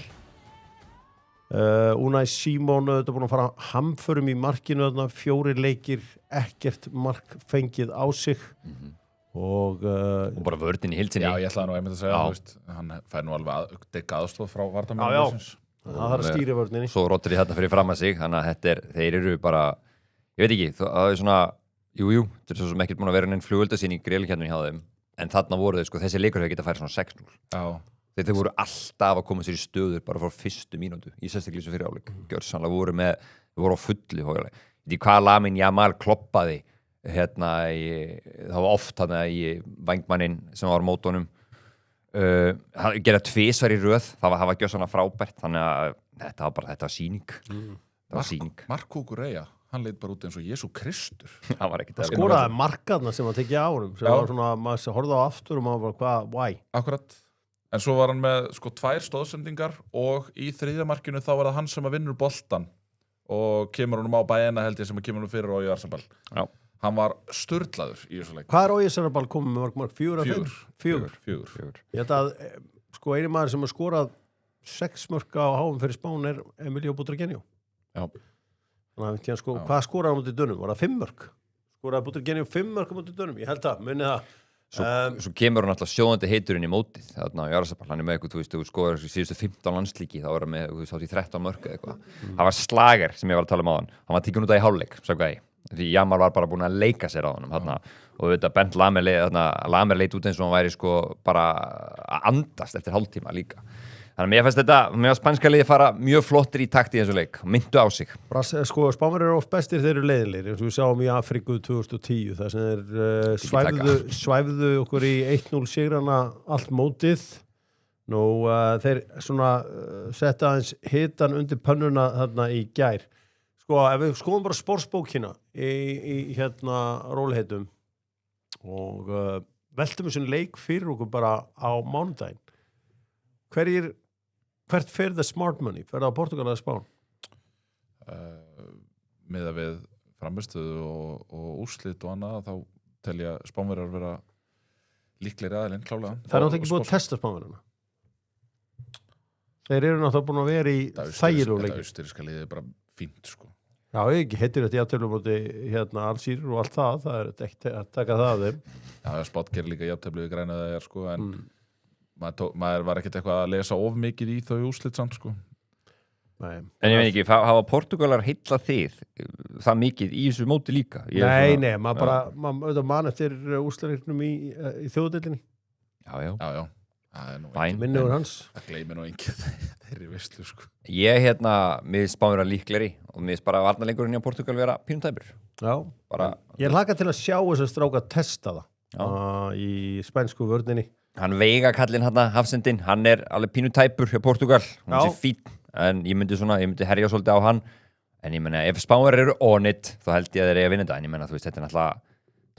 Unai Simón þetta búin að fara hamförum í markinu þarna, 4 leikir, ekkert mark fengið á sig. Og bara vörðin í heild sinni. Já, ég ætlaði nú einmitt að segja, þú veist, hann fær nú alveg dekka aðstoð frá varnarmönnum. Það þarf að stýra vörninni. Svo Rodri þetta fyrir fram að sig, þannig að þeir eru bara, ég veit ekki, það er svona, Jú, þetta er svo sem ekkert búin að vera neinn flugöldasýning greiðleikjarnir hjá þeim, en þarna voru þeir, sko, þessi leikur hefur getað færi svona 6-0. Já. Þeir voru alltaf að koma sér í stöður bara frá fyrstu mínútu, í sérstaklega sem fyrir áleik. Gjörsamlega voru á fullu, hóðlega. Því hvað Lamine Yamal kloppaði, það var oft í vængmanninn sem var á mótunum, gera tvisvar í röð, það var gjörsamlega frábært, þannig að þetta var sýning. Það var sýning. Marco Correa, hann leit bara út eins og Jesú Kristur. Það var ekkert Skoraði markarna sem hann tekið á honum, sem var svona, maður horfði á aftur og maður bara, why? Akkurat. En svo var hann með 2 stóðsendingar og í 3. markinu þá var það hann sem að vinnur boltan og kemur honum á bæina held ég sem að kemur honum fyrir og í Arsabal. Já. Hann var sturlaður í þessu leik. Hvað er Ójessarabal komið með mörg? 4 af 5? 4. Ég held að, sko, eini maður sem har skorað 6 mörg á háum fyrir Spán er Emilio Butragueño. Já. Þannig að, sko, hvað skoraði hann mútið Dönum? Var það 5 mörg? Skoraði Butragueño 5 mörg mútið Dönum? Ég held það, munið það. Svo kemur hann alltaf sjóðandi heiturinn í mótið þarna á Jarðsabal, hann er með eitthvað, þú skoðar síðustu 15 landslíki, þá var hann með þátt í 13 mörk eða eitthvað. Það var slager sem ég var að tala um á hann var tekinn út af í hálfleik, sagði ég, því Jamal var bara búin að leika sér á honum þarna, og þetta Bent Lamer leit út eins og hann væri sko bara að andast eftir hálftíma líka. Þannig að mér var spænska liði fara mjög flottir í takt í þessu leik, myndu á sig. Sko, Spánverjar eru oft bestir, þeir eru leiðilegir, eins og við sáum í Afríku 2010, þar sem þeir svæfðu okkur í 1-0 sigrana allt mótið. Nú, þeir svona setta aðeins hitan undir pönnuna þarna í gær. Sko, ef við skoðum bara sportsbókina í róliheitum og veltum þessum leik fyrir okkur bara á mánudaginn. Hvert fer the smart money? Fer það á Portugal eða Spán? Miðað við framistöðu og úrslit og annað, þá tel ég að Spánverjar vera líklegri aðilinn, klálega. Það er náttúrulega ekki búið að testa Spánverjarna. Þeir eru náttúrulega búin að vera í þægilegu leiki. Þetta austuríska liðið er bara fínt, sko. Já, ekki heitir þetta jafntefli móti Alsýr og allt það er ekki að taka það af þeim. Já, Spánn gerir líka jafntefli við græna það sko, en maður var ekkert eitthvað að lesa of mikið í þau úrslit samt, sko. Nei. En ég veit ekki, hafa Portugalar heilla þið það mikið í þessu móti líka? Nei, maður man eftir úrslitaleiknum í þjóðdeildinni. Já. Minnugur hans. Það gleymir nú engið þeirri veislu, sko. Ég mér Spánverjar líklegri og mér bara varnarleikurinn hjá Portugal vera pínutæpur. Já, ég hlakka til að sjá þess að stráka testa það í spænsku vörninni. Hann Veiga-kallinn hafsendinn, hann er alveg pínutæpur hjá Portugal, hann sé fín, en ég myndi herja svolítið á hann, en ég meina, ef Spánverjar eru on it, þá held ég að þeir eiga að vinna þetta, en ég meina, þú veist, þetta er náttúrulega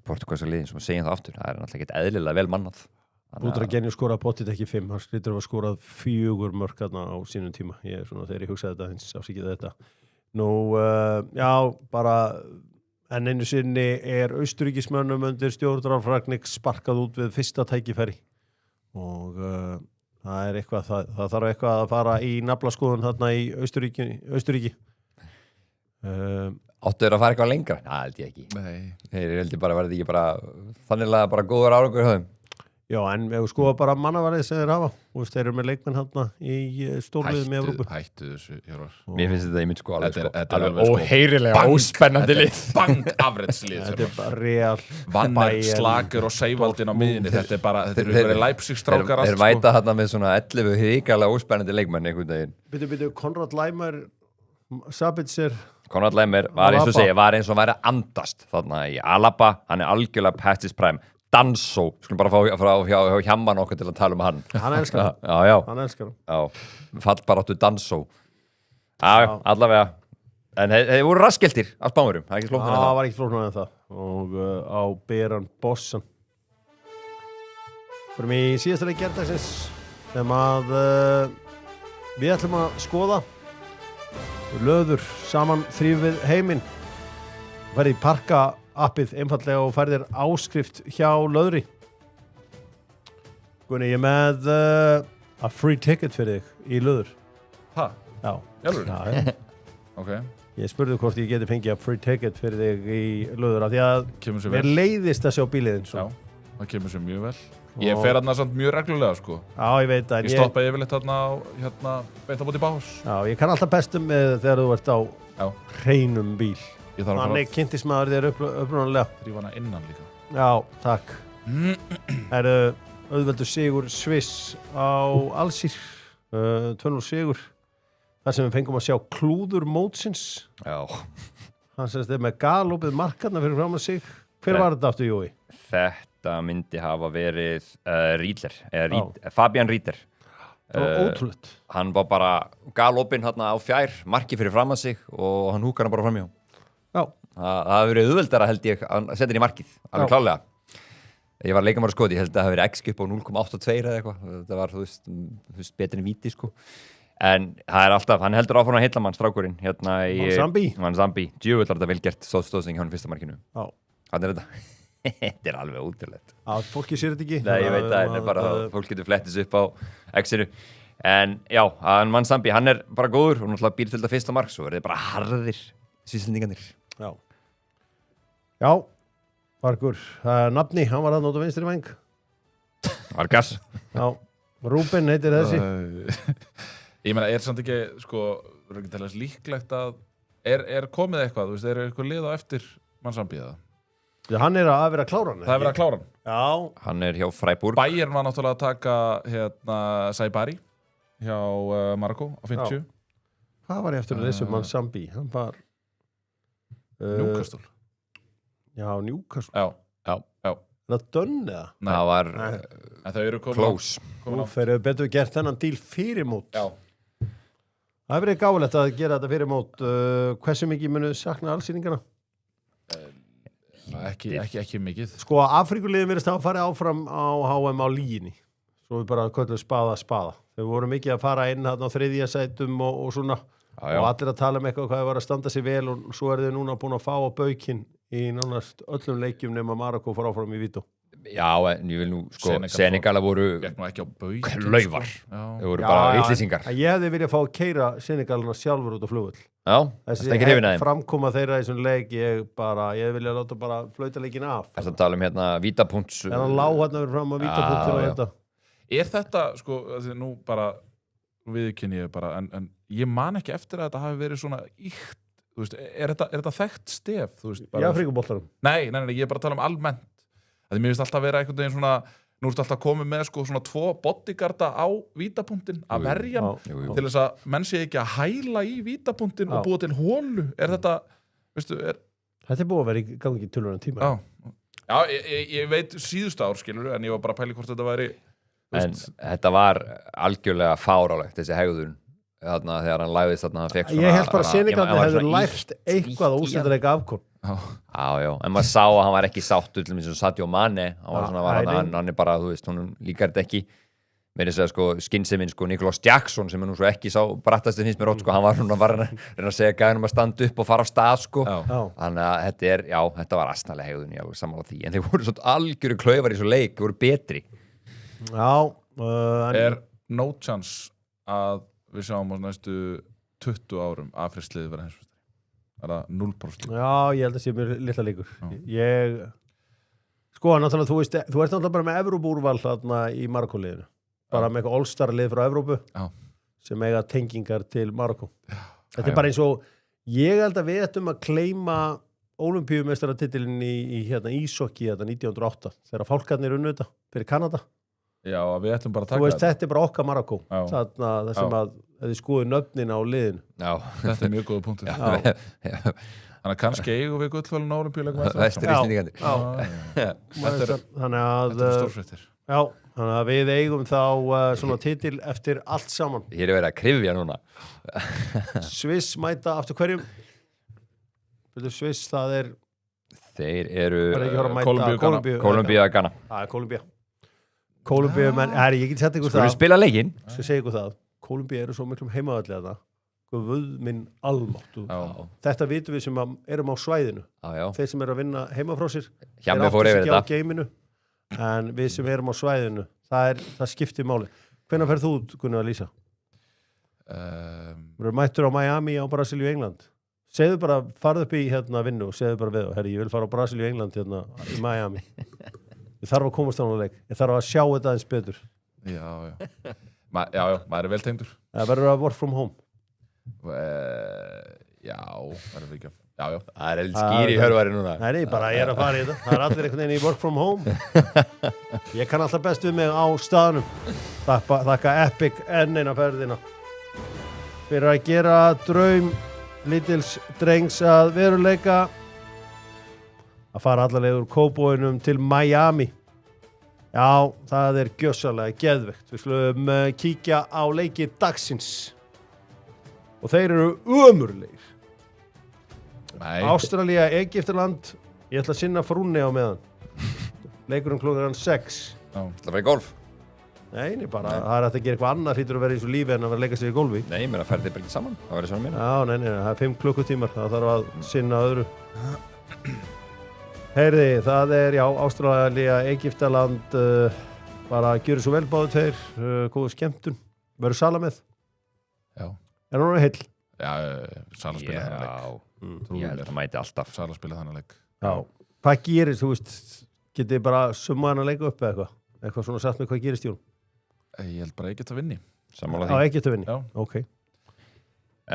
Portugalska liðin sem að segja það aftur, það er náttúrulega ekkert eðlilega vel mannað. Butragueño skoraði pottit ekki 5, hann slítur að hafa skorað 4 mörk á sínum tíma, þegar ég hugsaði þetta, hins ásíkið þetta. Nú, já, bara en einu sinni er Austurríkismönnum undir stjórn Ralf Rangnick sparkað út við fyrsta tækifæri og það er eitthvað, það þarf eitthvað að fara í naflaskoðun þarna í Austurríki. Áttu þeir að fara eitthvað lengra? Næ, held ég ekki. Nei. Þeir heldur bara, verði ekki bara þanniglega bara góður árangur hjá þeim. Já, en ef við skoðum bara mannavarið sem þeir hafa og þeir eru með leikmenn þarna í stórliðum í Evrópu. Hættu þessu, Hjörvar. Mér finnst þetta, ég mynd sko alveg óheyrilega óspennandi lið. Bang afreidslið. Þetta er bara real. Vanner, Slager og Seivaldin á miðinni. Þetta eru verið Leipzig strákar allt. Þeir mæta þarna með svona 11 hrigalega óspennandi leikmenn einhvern veginn. Bíddu, Konrad Laimer, Sabitzer. Konrad Laimer var eins og segja, var eins og væri að andast þarna í Alaba, hann er algjörlega past his prime. Danso, skulum bara fá hjá Hjamman okkur til að tala um hann. Hann elskar hann. Já. Hann elskar hann. Já, fallbaráttu Danso. Já, allavega. En þeir voru raskeltir af Spánverjum, það er ekki flóknar en það. Það var ekki flóknar en það. Og á Beran Bossan. Fyrir mig í síðasta leik gærdagsins sem að við ætlum að skoða löður saman þrífið heiminn. Verði í parka appið einfallega og færðir áskrift hjá löðri. Gunni, ég með a free ticket fyrir þig í löður. Ha? Já. Jálfur? Ok. Ég spurði hvort ég geti fengið a free ticket fyrir þig í löður af því að mér leiðist að sjá bíliðin. Já, það kemur sér mjög vel. Ég fer þarna samt mjög reglulega, sko. Já, ég veit að ég stoppa yfirleitt þarna beint á móti bás. Já, ég kann alltaf bestum með þegar þú ert á hreinum bíl. Ég þarf að fara Þannig kynntist maður þér upprunalega. að þrýfa hana innan líka. Já, takk. Auðveldur sigur Sviss á Alsír, 2-0 sigur. Þar sem við fengum að sjá klúður mótsins. Já. Hann semst með galopið markarna fyrir fram að sig. Hver var þetta aftur, Jói? Þetta myndi hafa verið Riedler, Fabian Riedler. Það var ótrúlegt. Hann var bara galopinn hérna á fjær, marki fyrir fram að sig og hann húkar hann bara fram í hann. Já. Það hefur verið auðveldara held ég að setja hann í markið, alveg klálega. Ég var leikamaður skoti, ég held að það hefur verið XG upp á 0,82 eða eitthvað. Þetta var, þú veist, betur en víti, sko. En það er alltaf, hann heldur áfram að heilla mann strákurinn hérna í Manzambi. Djöfull var þetta vel gert, stóðstöðsning hjá hann fyrsta markinu. Já. Þannig er þetta. Þetta er alveg ótrúlegt. Já, fólki sér þetta ekki. Nei, ég veit það, en bara fólk getur flettis upp á X-inu. En já, Manzambi, hann er bara góður og náttúrulega býr til þetta fyrsta mark, svo verður bara harðir svíslendingarnir. Já. Já, Vargur. Nafni, hann var að nota vinstri væng. Vargas. Já, Rúben heitir þessi. Ég meina, er samt ekki, sko, verður ekki talast líklegt að er komið eitthvað, þú veist, er eitthvað lið á eftir Manzambi eða? Já, hann er að vera að klára hann. Það er verið að klára hann. Já. Hann er hjá Freiburg. Bayern var náttúrulega að taka hérna Saibari hjá Marokko á 50. Hvað var ég eftir að lesa Manzambi? Hann var... Newcastle. Já, Newcastle. Já. Það dönn eða? Nei. Það var En þau eru close. Nú fyrir betur gert þennan díl fyrir mót. Já. Það hefur verið gáfulegt að gera þetta fyrir mót. Hversu mikið munu sakna allsýningana? Ekki mikið. Sko, Afríkuliðin verðist að fara áfram á HM á líginni. Svo við bara köllum spaða. Þau voru mikið að fara inn þarna á 3. sætum og svona. Já. Og allir að tala eitthvað hvað þau var að standa sig vel og svo þau núna búin að fá á baukinn í nánast öllum leikjum nema Marokko fór áfram í Vító. Já, en ég vil nú, sko, Senegala voru Gekk nú ekki á baukinn. klaufar. Sko. Þau voru bara vitlýsingar. Ég hefði viljað fá að keyra Senegalina sjálfur út á flugvöll. Já, það er ekki hrifin aðeim. Framkoma þeirra í þessum leik, ég vilja láta bara flauta leikin af. Það er að tala hérna vítapunkts. En hann lá hérna fyrir fram að vítapunkt og þetta. Er þetta, sko, nú bara viðurkenni ég bara, en ég man ekki eftir að þetta hafi verið svona íkt, þú veist, er þetta þekkt stef, þú veist, bara... Já, fríkuboltarum. Nei, ég er bara að tala almennt. Því mér finnst alltaf að vera einhvern veginn svona, nú ertu alltaf komið með sko svona 2 bodyguarda á vítapunktin að verja hann til þess að menn sé ekki að hæla í vítapunktin og búa til hólu. Er þetta, veistu, Þetta er búið að vera í gangi í tölvunum tíma. Já, ég veit síðustu ár, skilur, en ég var bara að pæla hvort þetta væri... En þetta var algjörlega fárálegt, þessi hegðun. Þarna þegar hann læðist þarna hann fekk svona... Ég held bara að Senegalni hefur lært eitthvað að úrslitaðleika afkom. Já, en maður sá að hann var ekki sáttur til eins og Sadio Mane, hann er bara, þú veist, hún líkar þetta ekki með þess að sko skynseminn sko Nicholas Jackson sem er nú svo ekki sá brattast finnst mér ótt sko, hann var að reyna að segja gæðinum að standa upp og fara á stað sko, þannig að þetta var astnalega hegðun, ég alveg sammála því, en þeir voru svona algjöru klaufar í svo leik, þeir voru betri. Er no chance að við sjáum á næstu 20 árum Afrísliðið vera heimsmeistari? Er það 0%? Já, ég held að sé mér litla líkur. Sko, náttúrulega, þú ert náttúrulega bara með Evrópúrval þarna í Marokko-liðinu. Bara með eitthvað all-star-lið frá Evrópu sem eiga tengingar til Marokko. Þetta er bara eins og, ég held að við ættum að kleima ólympíumeistaratitilinn í ísokki 1908, þegar fálkarnir unnu þetta fyrir Kanada. Já, við ætlum bara að taka þetta. Þú veist, þetta er bara okkar Marokko. Þarna, það sem að þið skoðu nöfnin á liðinu. Já, þetta er mjög góða punktur. Þannig að kannski eigum við gullvölin á Ólympíuleikum. Vestur Íslendingarnir. Þannig að stórfréttir. Já, þannig að við eigum þá svona titil eftir allt saman. Hér er verið að kryfja núna. Sviss mæta aftur hverjum? Sviss, það er... Þeir eru... Kólumbíu Ghana. Það er Kólumbía. Kólumbíu, menn, ég get sett ykkur það. Skulum spila leikinn? Skal segja ykkur það. Kólumbía eru svo miklum heimavalli að það. Guð minn almáttu. Þetta vitum við sem erum á svæðinu. Þeir sem eru að vinna heima frá sér. Hjammi fór yfir þetta. Á geiminu, en við sem erum á svæðinu, það skiptir máli. Hvenær ferð þú út, Gunnar, að lýsa? Við erum mættur á Miami á Brasilíu, England. Segðu bara, farðu upp í vinnu og segðu bara við, herri, ég vil fara á Brasilíu, England í Miami. Ég þarf að komast á hana leik. Ég þarf að sjá þetta aðeins betur. Já, maður er vel tengdur. Það verður að work from home. Já, verður við ekki. Já. Það skýr í hörvari núna. Nei, bara ég að fara í þetta. Það allir einhvern veginn í work from home. Ég kann alltaf best við mig á staðnum. Þakka Epic enn eina ferðina. Fyrir að gera draum lítils drengs að veruleika. Að fara allarleið úr Kópavoginum til Miami. Já, það gjössalega geðvegt. Við skulum kíkja á leiki dagsins. Og þeir eru ömurlegir. Ástralía, Egyptaland. Ég ætla að sinna frúnni á meðan. Leikurinn klukkan 6. Það að vera í golf. Nei, bara, það hægt að gera eitthvað annað hlýtur að vera í svo lífi en að vera að leika sér í golfi. Nei, mér að ferði bara ekki saman. Það verður svona minna. Já, nei, það 5 klukkutímar. Það þarf að sinna öðru. Heyriði, það Ástralía, Egyptaland. Bara gjöru svo vel báðu tveir. Góðu skemmtun. Verður Sala með? Já. Er hún heill? Já, Sala spila þannig leik. Ég held að mæti alltaf. Sala spila þannig leik. Já. Hvað gerist, þú veist, getið bara summa hann að leika upp eða eitthvað? Eitthvað svona sagt með hvað gerist í hún? Ég held bara Egypt að vinni. Sammála því. Já, Egypt að vinni? Já. Ok.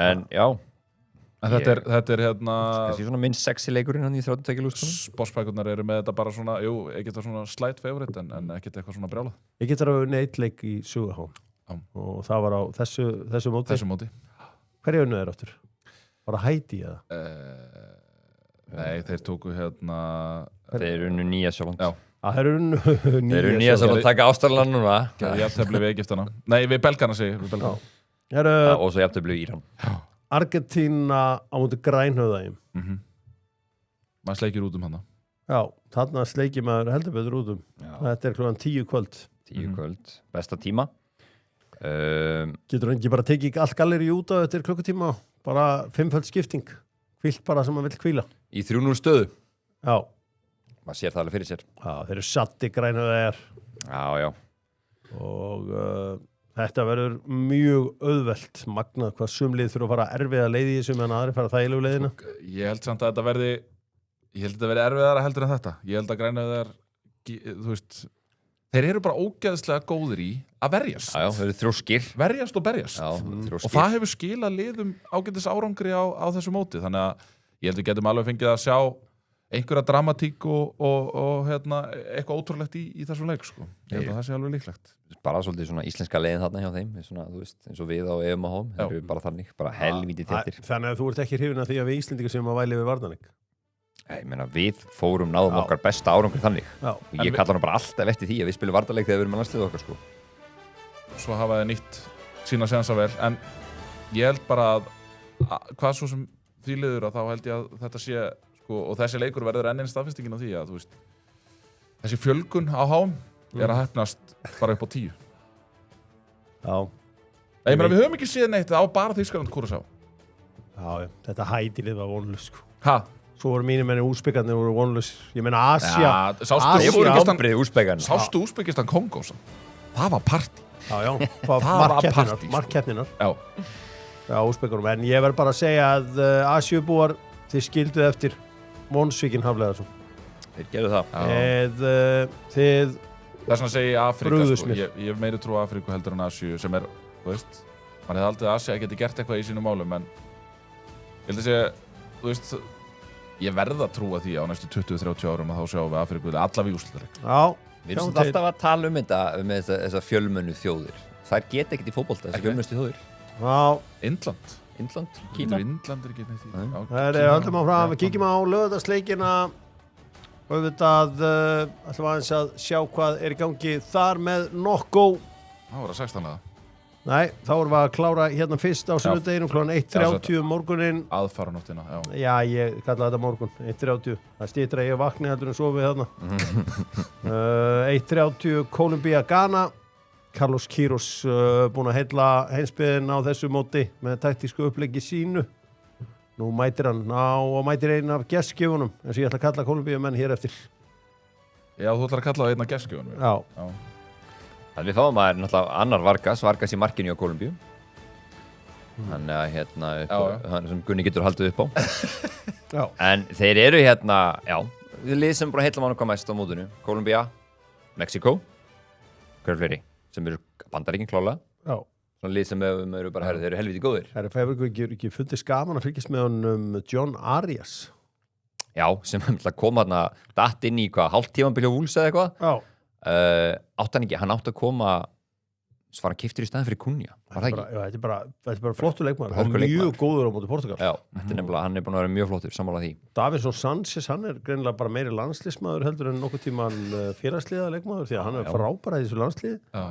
En, já. En þetta hérna... Þessi svona minn sexy leikurinn hann í 32 lústunum. Bossbækurnar eru með þetta bara svona, Egypt var svona slight favorite en ekkert eitthvað svona brjálað. Egypt var að vinna 1 leik í Sugahón. Og það var á þessu móti. Hverju unnu þeir áttur? Var það Haiti eða? Nei, þeir tóku hérna... Þeir unnu Nýja-Sjáland. Já. Þeir unnu Nýja-Sjáland að taka Ástraland núna. Jafntefli við Egyptana. Nei, við Belgana segir. Og svo jafntefli við Íran. Argentína á móti Grænhöfðægjum. Maður sleikir út hana. Já, þarna sleikir maður heldur betur út Þetta klukkan 10 kvöld. 10 kvöld. Besta tíma. Getur hann ekki bara tekið allt galleri út á þetta klukkutíma? Bara 5-föld skipting. Hvílt bara sem maður vill hvíla. Í 3-0 stöðu. Já. Maður sér það alveg fyrir sér. Já, þeir eru satt í Grænhöfðæjar. Já. Og þetta verður mjög auðvelt. Magnað hvað sumlið þurfa að fara erfiða leið í þessu meðan aðri fara þægilegu leiðina. Ég held samt að þetta verði erfiðara heldur en þetta. Ég held að Grænhöfðæjar, þú veist, þeir eru bara ógeðslega góðir í að verjast. Já, þeir eru þrjóskir. Verjast og berjast. Já, þrjóskir. Og það hefur skilað liðum ágætis árangri á þessu móti. Þannig að ég held við getum alveg fengið að sjá einhverja dramatík og hérna, eitthvað ótrúlegt í þessum leik, sko. Ég held að það sé alveg líklegt. Bara svolítið svona íslenska leiðin þarna hjá þeim, svona, þú veist, eins og við á EM og HM, þeir eru bara þannig, bara helvíti þéttir. Þannig að þú ert ekki hrifin af því að við Íslendingar sem að væli við varnarleik. Ég meina, við náðum okkar besta árangri þannig. Já. Og ég kalla hann bara alltaf eftir því að við spilum varnarleik þegar við erum með landsliðið okkar, sko. Svo hafa þeir nýtt sína sensa vel, en ég held bara að hvað svo sem því liður að þá held ég að þetta sé, sko, og þessi leikur verður enn einn staðfestingin á því að, þú veist, þessi fjölgun á HM að hefnast bara upp á 10. Já. Ég meina, við höfum ekki séð neitt á bara Þýskaland Kúrasá. Já, þetta hætilið var vonlaus, sko. Ha? Svo voru mínir menni úsbyggarnir voru vonlaus. Ég meina, Asía. Sástu Úsbekistan Kongó? Það var partí. Já. Það var partí. Markkeppninar. Já, úsbyggarum. En ég verð bara að segja að Asíubúar, þið skilduð eftir Vonsvíkin Hafleðarsson. Þeir gerðu það. Þið þess vegna segi ég Afríka, brugðust sko. mér. Ég hef meiri trú á Afríku heldur en Asíu sem er, þú veist, man hefði aldrei að Asía geti gert eitthvað í sínum málum, en ég held að segja, þú veist, ég verð að trúa því á næstu 20-30 árum að þá sjáum við Afríku allavega í úrslitaleik. Já. Við erum alltaf að tala um þetta með þessar fjölmennu þjóðir. Þær geta ekkert í fótbolta, þessar fjölmennustu þjóðir. Já. Indland, Kína. Indland er ekki neitt í. Það höldum áfram. Við kíkjum á laugardagsleikina. Auðvitað ætlum aðeins að sjá hvað er í gangi þar með Nokko. Það var að 16 laða. Nei, þá erum við að klára hérna fyrst á sunnudeginum klukkan 1:30 morguninn. Aðfaranóttina, já. Já, ég kalla þetta morgun, 1:30. Það stýttra ég vakni heldur en sofið þarna. 1:30 Kólumbía Ghana. Carlos Queiroz búinn að heilla heimsbyggðin á þessu móti með taktísku uppleggi sínu. Nú mætir hann og mætir einn af gestgjöfunum, eins og ég ætla að kalla Kólumbíumenn hér eftir. Já, þú ætlar að kalla það einn af gestgjöfunum. Já. Þannig við fáum að náttúrulega annar Vargas í markinu á Kólumbíu. Þannig að hérna, hann sem Gunni getur haldið upp á. Já. En þeir eru hérna, við lið sem bara heilla mann hvað mest á mótinu. Kólumbía, Mexiko, hver fleiri, sem eru Bandaríkin klálega. Já. svona lið sem eru bara, herri, þeir eru helviti góðir. Það er ekki fundið skaman að fylgjast með honum John Arias. Já, sem kom hann datt inn í hálftímanbili og Wolves eða eitthvað. Já. Hann átti að koma svara keyptur í staðinn fyrir Cunha, var það ekki? Já, þetta er bara flottur leikmaður. Hörku Hann er mjög leikmaður. góður á móti Portugal. Já, þetta er nefnilega, hann er búin að vera mjög flottur, sammála því. Davinson Sanchez, hann er greinilega bara meiri landsliðsmaður heldur en nokkuð tíman félagsliða leikmaður því að hann er frábæra í þessu landsliði. Já.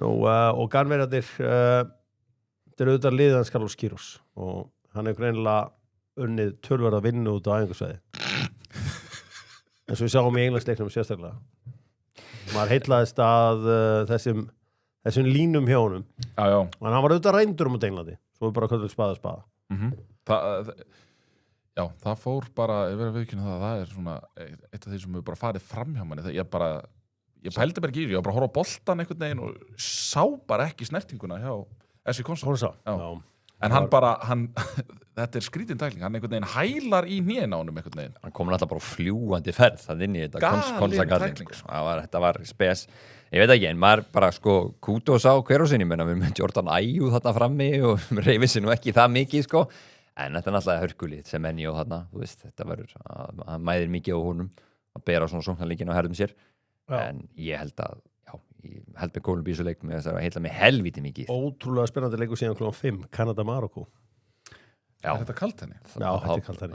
Nú, og Ganverðarnir, þetta er auðvitað liðans Carlos Queiroz og hann er greinilega unnið tölverða vinnu út á æfingarsvæði. eins og við sáum í Englandsleiknum sérstaklega. Maður heillaðist að þessum línum hjá honum. Já. En hann var auðvitað reyndur um á Englandi. Svo við bara köllum spaða. Það fór bara, ég verið að viðkynna það er svona eitt af því sem hefur bara farið fram hjá manni. Ég pældi bara ekki í því, ég var bara að horfa á boltan einhvern veginn og sá bara ekki snertinguna hjá S.V. Konsa. Já. En þetta er skrítin tækling, hann einhvern veginn hælar í hnén á honum einhvern veginn. Hann kom alltaf bara fljúandi ferð það inn í þetta Galin tækling. Þetta var spes, ég veit ekki, en maður bara Kudos á Queirozinni, menn að við með Jordan Ayew þarna frammi og reyfið sér nú ekki það mikið, en þetta er náttúrulega hörkulið sem enni og þarna, þú veist, þetta verður að mæðir mikið á honum að bera svona sóknarleikinn á herðum sér, en ég held að ég held með Kólumbísuleik með þess að heilla mig helviti mikið. Ótrúlega spennandi leikur síðan kl. 5, Kanada-Marokko. Er þetta kalt henni? Já, þetta er kalt henni.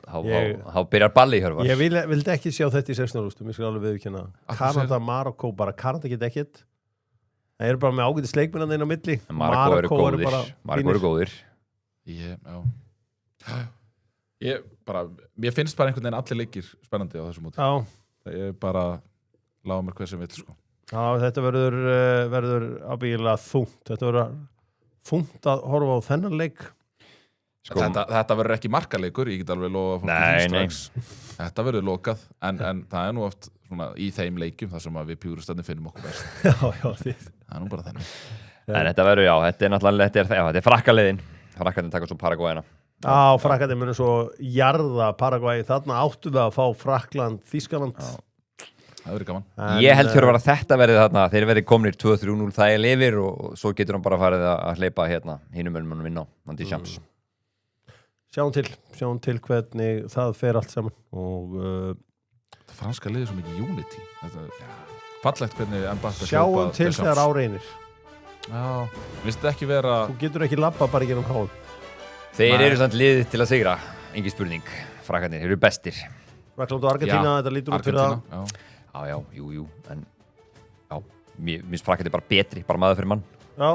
Þá byrjar balli í Hjörvar. Ég vildi ekki sjá þetta í 16. úrslitum, ég skal alveg viðurkenna. Kanada-Marokko, bara Kanada get ekkert. Það eru bara með ágætis leikmennandi inn á milli. Marokko eru góðir. Mér finnst bara einhvern veginn allir leikir spennandi á þessu móti. Já. Ég bara lága mér hver sem vill, Já, þetta verður ábyggilega þungt. Þetta verður þungt að horfa á þennan leik. Þetta verður ekki markaleikur, ég get alveg lofa Nei. Þetta verður lokað, en það er nú oft svona, í þeim leikjum þar sem við pjúrustandi finnum okkur best. Já, það er nú bara þennig. En þetta verður, þetta er náttúrulega, þetta er frakkaleiðin. Frakkarnir taka svo Paraguayna. Já, Frakkarnir munum svo jarða Paraguay. Þarna áttu það að fá Frakkland, Þýskaland. Það verður gaman. Ég held Hjörvar að þetta verði þarna, þeir verði komnir 2-3-0 það er lifir og svo getur hann bara farið að hleypa hinum mönnum vinna á Andy Shams. Sjáum til hvernig það fer allt saman og það franska liðið svo mikið unity. Fallegt hvernig Mbappé sjáum til þegar áreinir. Já, vistu ekki vera. Þú getur ekki labba bara ekki hálf. Þeir eru samt liðið til að sigra, engin spurning. Frakkarnir eru bestir. Frakland og Argentína, þetta lítur út fyrir það. Já, jú, en mér finnst Frakkarnir bara betri, bara maður fyrir mann. Já,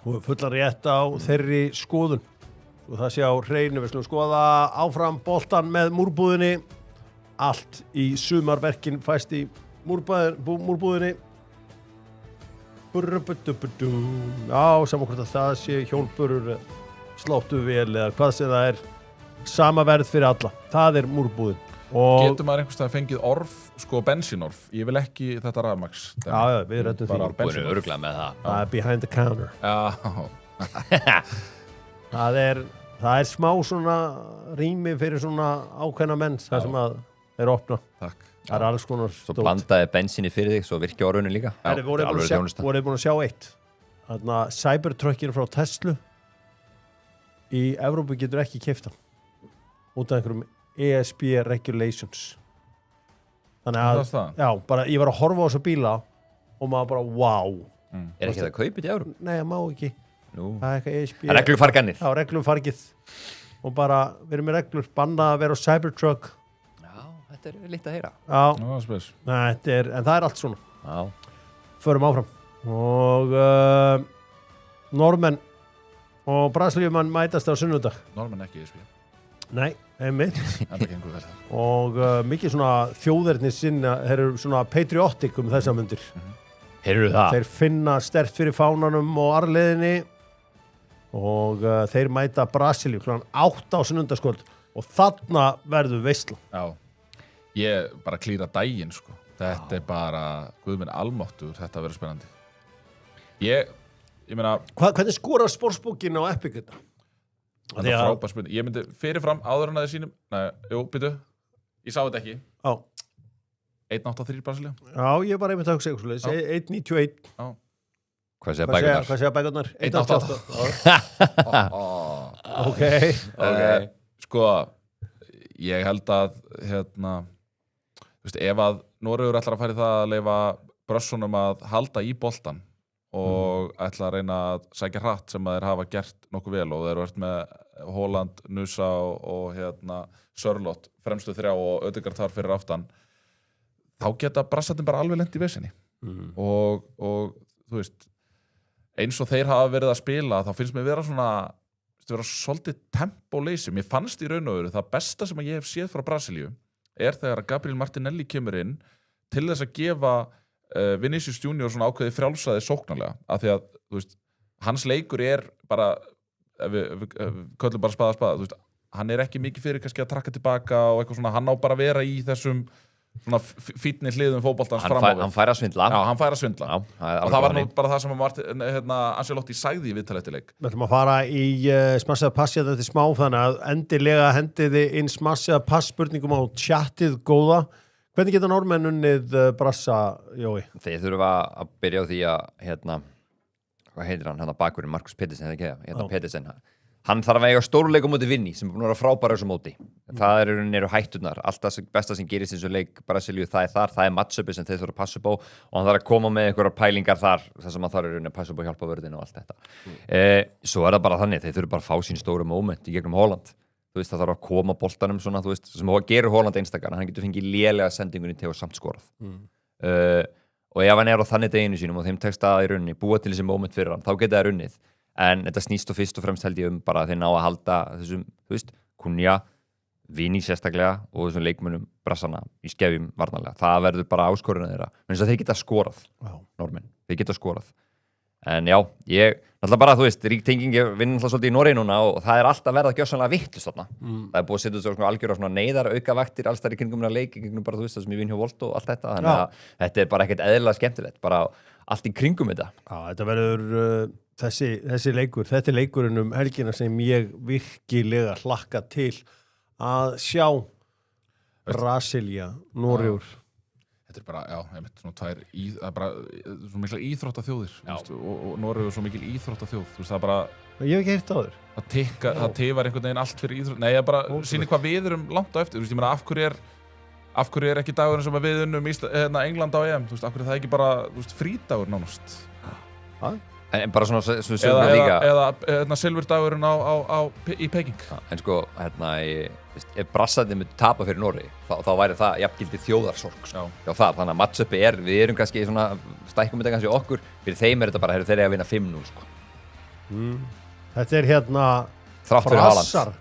og fullar rétt á þeirri skoðun. Og það sé á hreinu, við slum skoða áfram boltan með múrbúðinni. Allt í sumarverkin fæst í múrbúðinni. Já, saman hvort að það sé hjólburur, sláttuvél eða hvað sem það er. Sama verð fyrir alla. Það er múrbúðin. Getur maður einhverstað fengið orf, bensínorf? Ég vil ekki þetta rafmaks. Já, við rettum því. Búin öruglega með það. Það er behind the counter. Já. það er smá svona rými fyrir svona ákveðna menn það sem að er opna. Takk. Það er alls konar Svo blandaði bensinni fyrir þig, svo virkja á rauninu líka. Það voru búin að sjá eitt. Þarna Cybertruckin frá Tesla í Evrópu getur ekki keypt hann. Út af einhverjum ESB regulations. Þannig að, já, bara ég var að horfa á þessa bíla og maður bara, wow. Er ekki það kaupið í Evrópu? Nei, það má ekki. Nú. Það er eitthvað ESB. Reglufarganir. Já, reglufargið. Og bara, við erum með reglur, bannað að vera á Cybertruck. Já, þetta er lítið að heyra. Já. Spes. En það er allt svona. Já. Förum áfram. Og Normenn og Brasilíumann mætast á sunnudag. Normenn ekki ESB. Nei, einmitt. Það gengur vel þar. Og mikið svona þjóðerni sinna, þeir eru svona patriotic þessa mundir. Heyrðu það? Þeir finna sterkt fyrir fánanum og arfleðinni og þeir mæta Brasilíu kl. 8 á sunnundaskvöld og þarna verður veisla. Já, ég bara klíra daginn, Þetta er bara, guð minn almáttur, þetta verður spennandi. Ég meina... Hvernig skorar sportsbókin á Epic þetta? Það er frábær spurning. Ég myndi fyrirfram áður en að þið sínum. Ég sá þetta ekki. Já. 1.83 Brasilía. Já, ég var einmitt að hugsa eitthvað svoleiðis. 1.91. Já. Hvað segja bækurnar? Hvað segja bækurnar? 1,88. Ok. Sko, ég held að þú veist, ef að Noregur ætlar að fara í það að leyfa brössunum að halda í boltan og ætla að reyna að sækja hratt sem að þeir hafa gert nokkuð vel og þeir eru með Haaland, Nusa og Sörloth fremstu 3 og Ødegaard þar fyrir aftan, þá geta brassarnir bara alveg lent í vesinni og þú veist, eins og þeir hafa verið að spila, þá finnst mér vera svolítið tempóleysi. Mér fannst í raun og veru það besta sem ég hef séð frá Brasilíu er þegar Gabriel Martinelli kemur inn til þess að gefa Vinicius Junior svona ákveði frjálsaði sóknarlega, af því að þú veist, hans leikur er bara, ef við köllum bara spaða, þú veist, hann er ekki mikið fyrir kannski að trakka tilbaka og eitthvað svona, hann á bara að vera í þessum svona fínni hliðum fótboltans fram á við. Hann fær að svindla. Já, hann fær að svindla. Já, og það var nú bara það sem Ancelotti sagði í viðtalið eftir leik. Við ætlum að fara í smassaða pass þetta til smá, þannig að endilega hendiði inn smassaða pass spurningum á chatið góða. Hvernig geta Norðmenn unnið brassa, Jói? Þeir þurfa að byrja á því að hvað heitir hann bakurinn, Markus Pedersen, eða ekki Pedersen. Hann þarf að eiga stórleik á móti Vinni sem er búin að vera frábæra þessu móti. Það eru hætturnar. Allt það besta sem gerist eins og leik Brasilíu, það er matchupi sem þeir þurfa að passa upp á og hann þarf að koma með einhverjar pælingar þar sem hann þarf að passa upp á hjálpa vörðinu og allt þetta. Svo er það bara þannig, þeir þurfa bara að fá sín stóru moment í gegnum Haaland. Þú veist, það þarf að koma boltanum svona, þú veist, sem gerur Haaland einstakar, hann getur fengið lélega sendingunni til og samt skorað. Og ef hann er á þannig deginu sínum og þeim tekst að í rauninni búa til þessi moment fyrir hann, þá geta það runnið. En þetta snýst og fyrst og fremst held ég bara að þeir ná að halda þessum, þú veist, Kunja, Vini sérstaklega og þessum leikmönnum brassana í skefjum varnarlega. Það verður bara áskorun þeirra. Men þess að þeir geta skorað, Norðmenn. Þeir geta skorað. En já, ég, náttúrulega bara, þú veist, ríktenging vinn náttúrulega svolítið í Noregi núna og það er alltaf verið að gjörsamlega vittlust þarna. Það er búið að setja svona algjör á svona neyðar aukavaktir alls þar í kringum að leik, kringum bara, þú veist, það sem ég vinn hjá Volt og allt þetta. Þannig að þetta er bara ekkert eðlilega skemmtilegt, bara allt í kringum þetta. Já, þetta verður þessi leikur, þetta er leikurinn um helgina sem ég virkilega hlakka til að sjá Brasilia, Noregur. Þetta er bara, já, ég veit, svona það er bara svona mikla íþróttaþjóðir og Noregur er svo mikil íþróttaþjóð, þú veist, það er bara Ég hef ekki heyrt á þér. Það tifar einhvern veginn allt fyrir íþrótt. Nei, ég bara sýnir hvað við erum langt á eftir, þú veist, ég meina, af hverju er ekki dagurinn sem við unnum England á EM, þú veist, af hverju er það ekki bara, þú veist, frídagur nánast. En bara svona sögum líka. Eða silfurdagurinn í Peking. En sko, ef brassarnir myndi tapa fyrir Noregi, þá væri það jafngildi þjóðarsorg. Já, það, þannig að matchupi við erum kannski svona, stækkum þetta kannski okkur, fyrir þeim er þetta bara, þeir eru að vinna 5-0, sko. Þetta er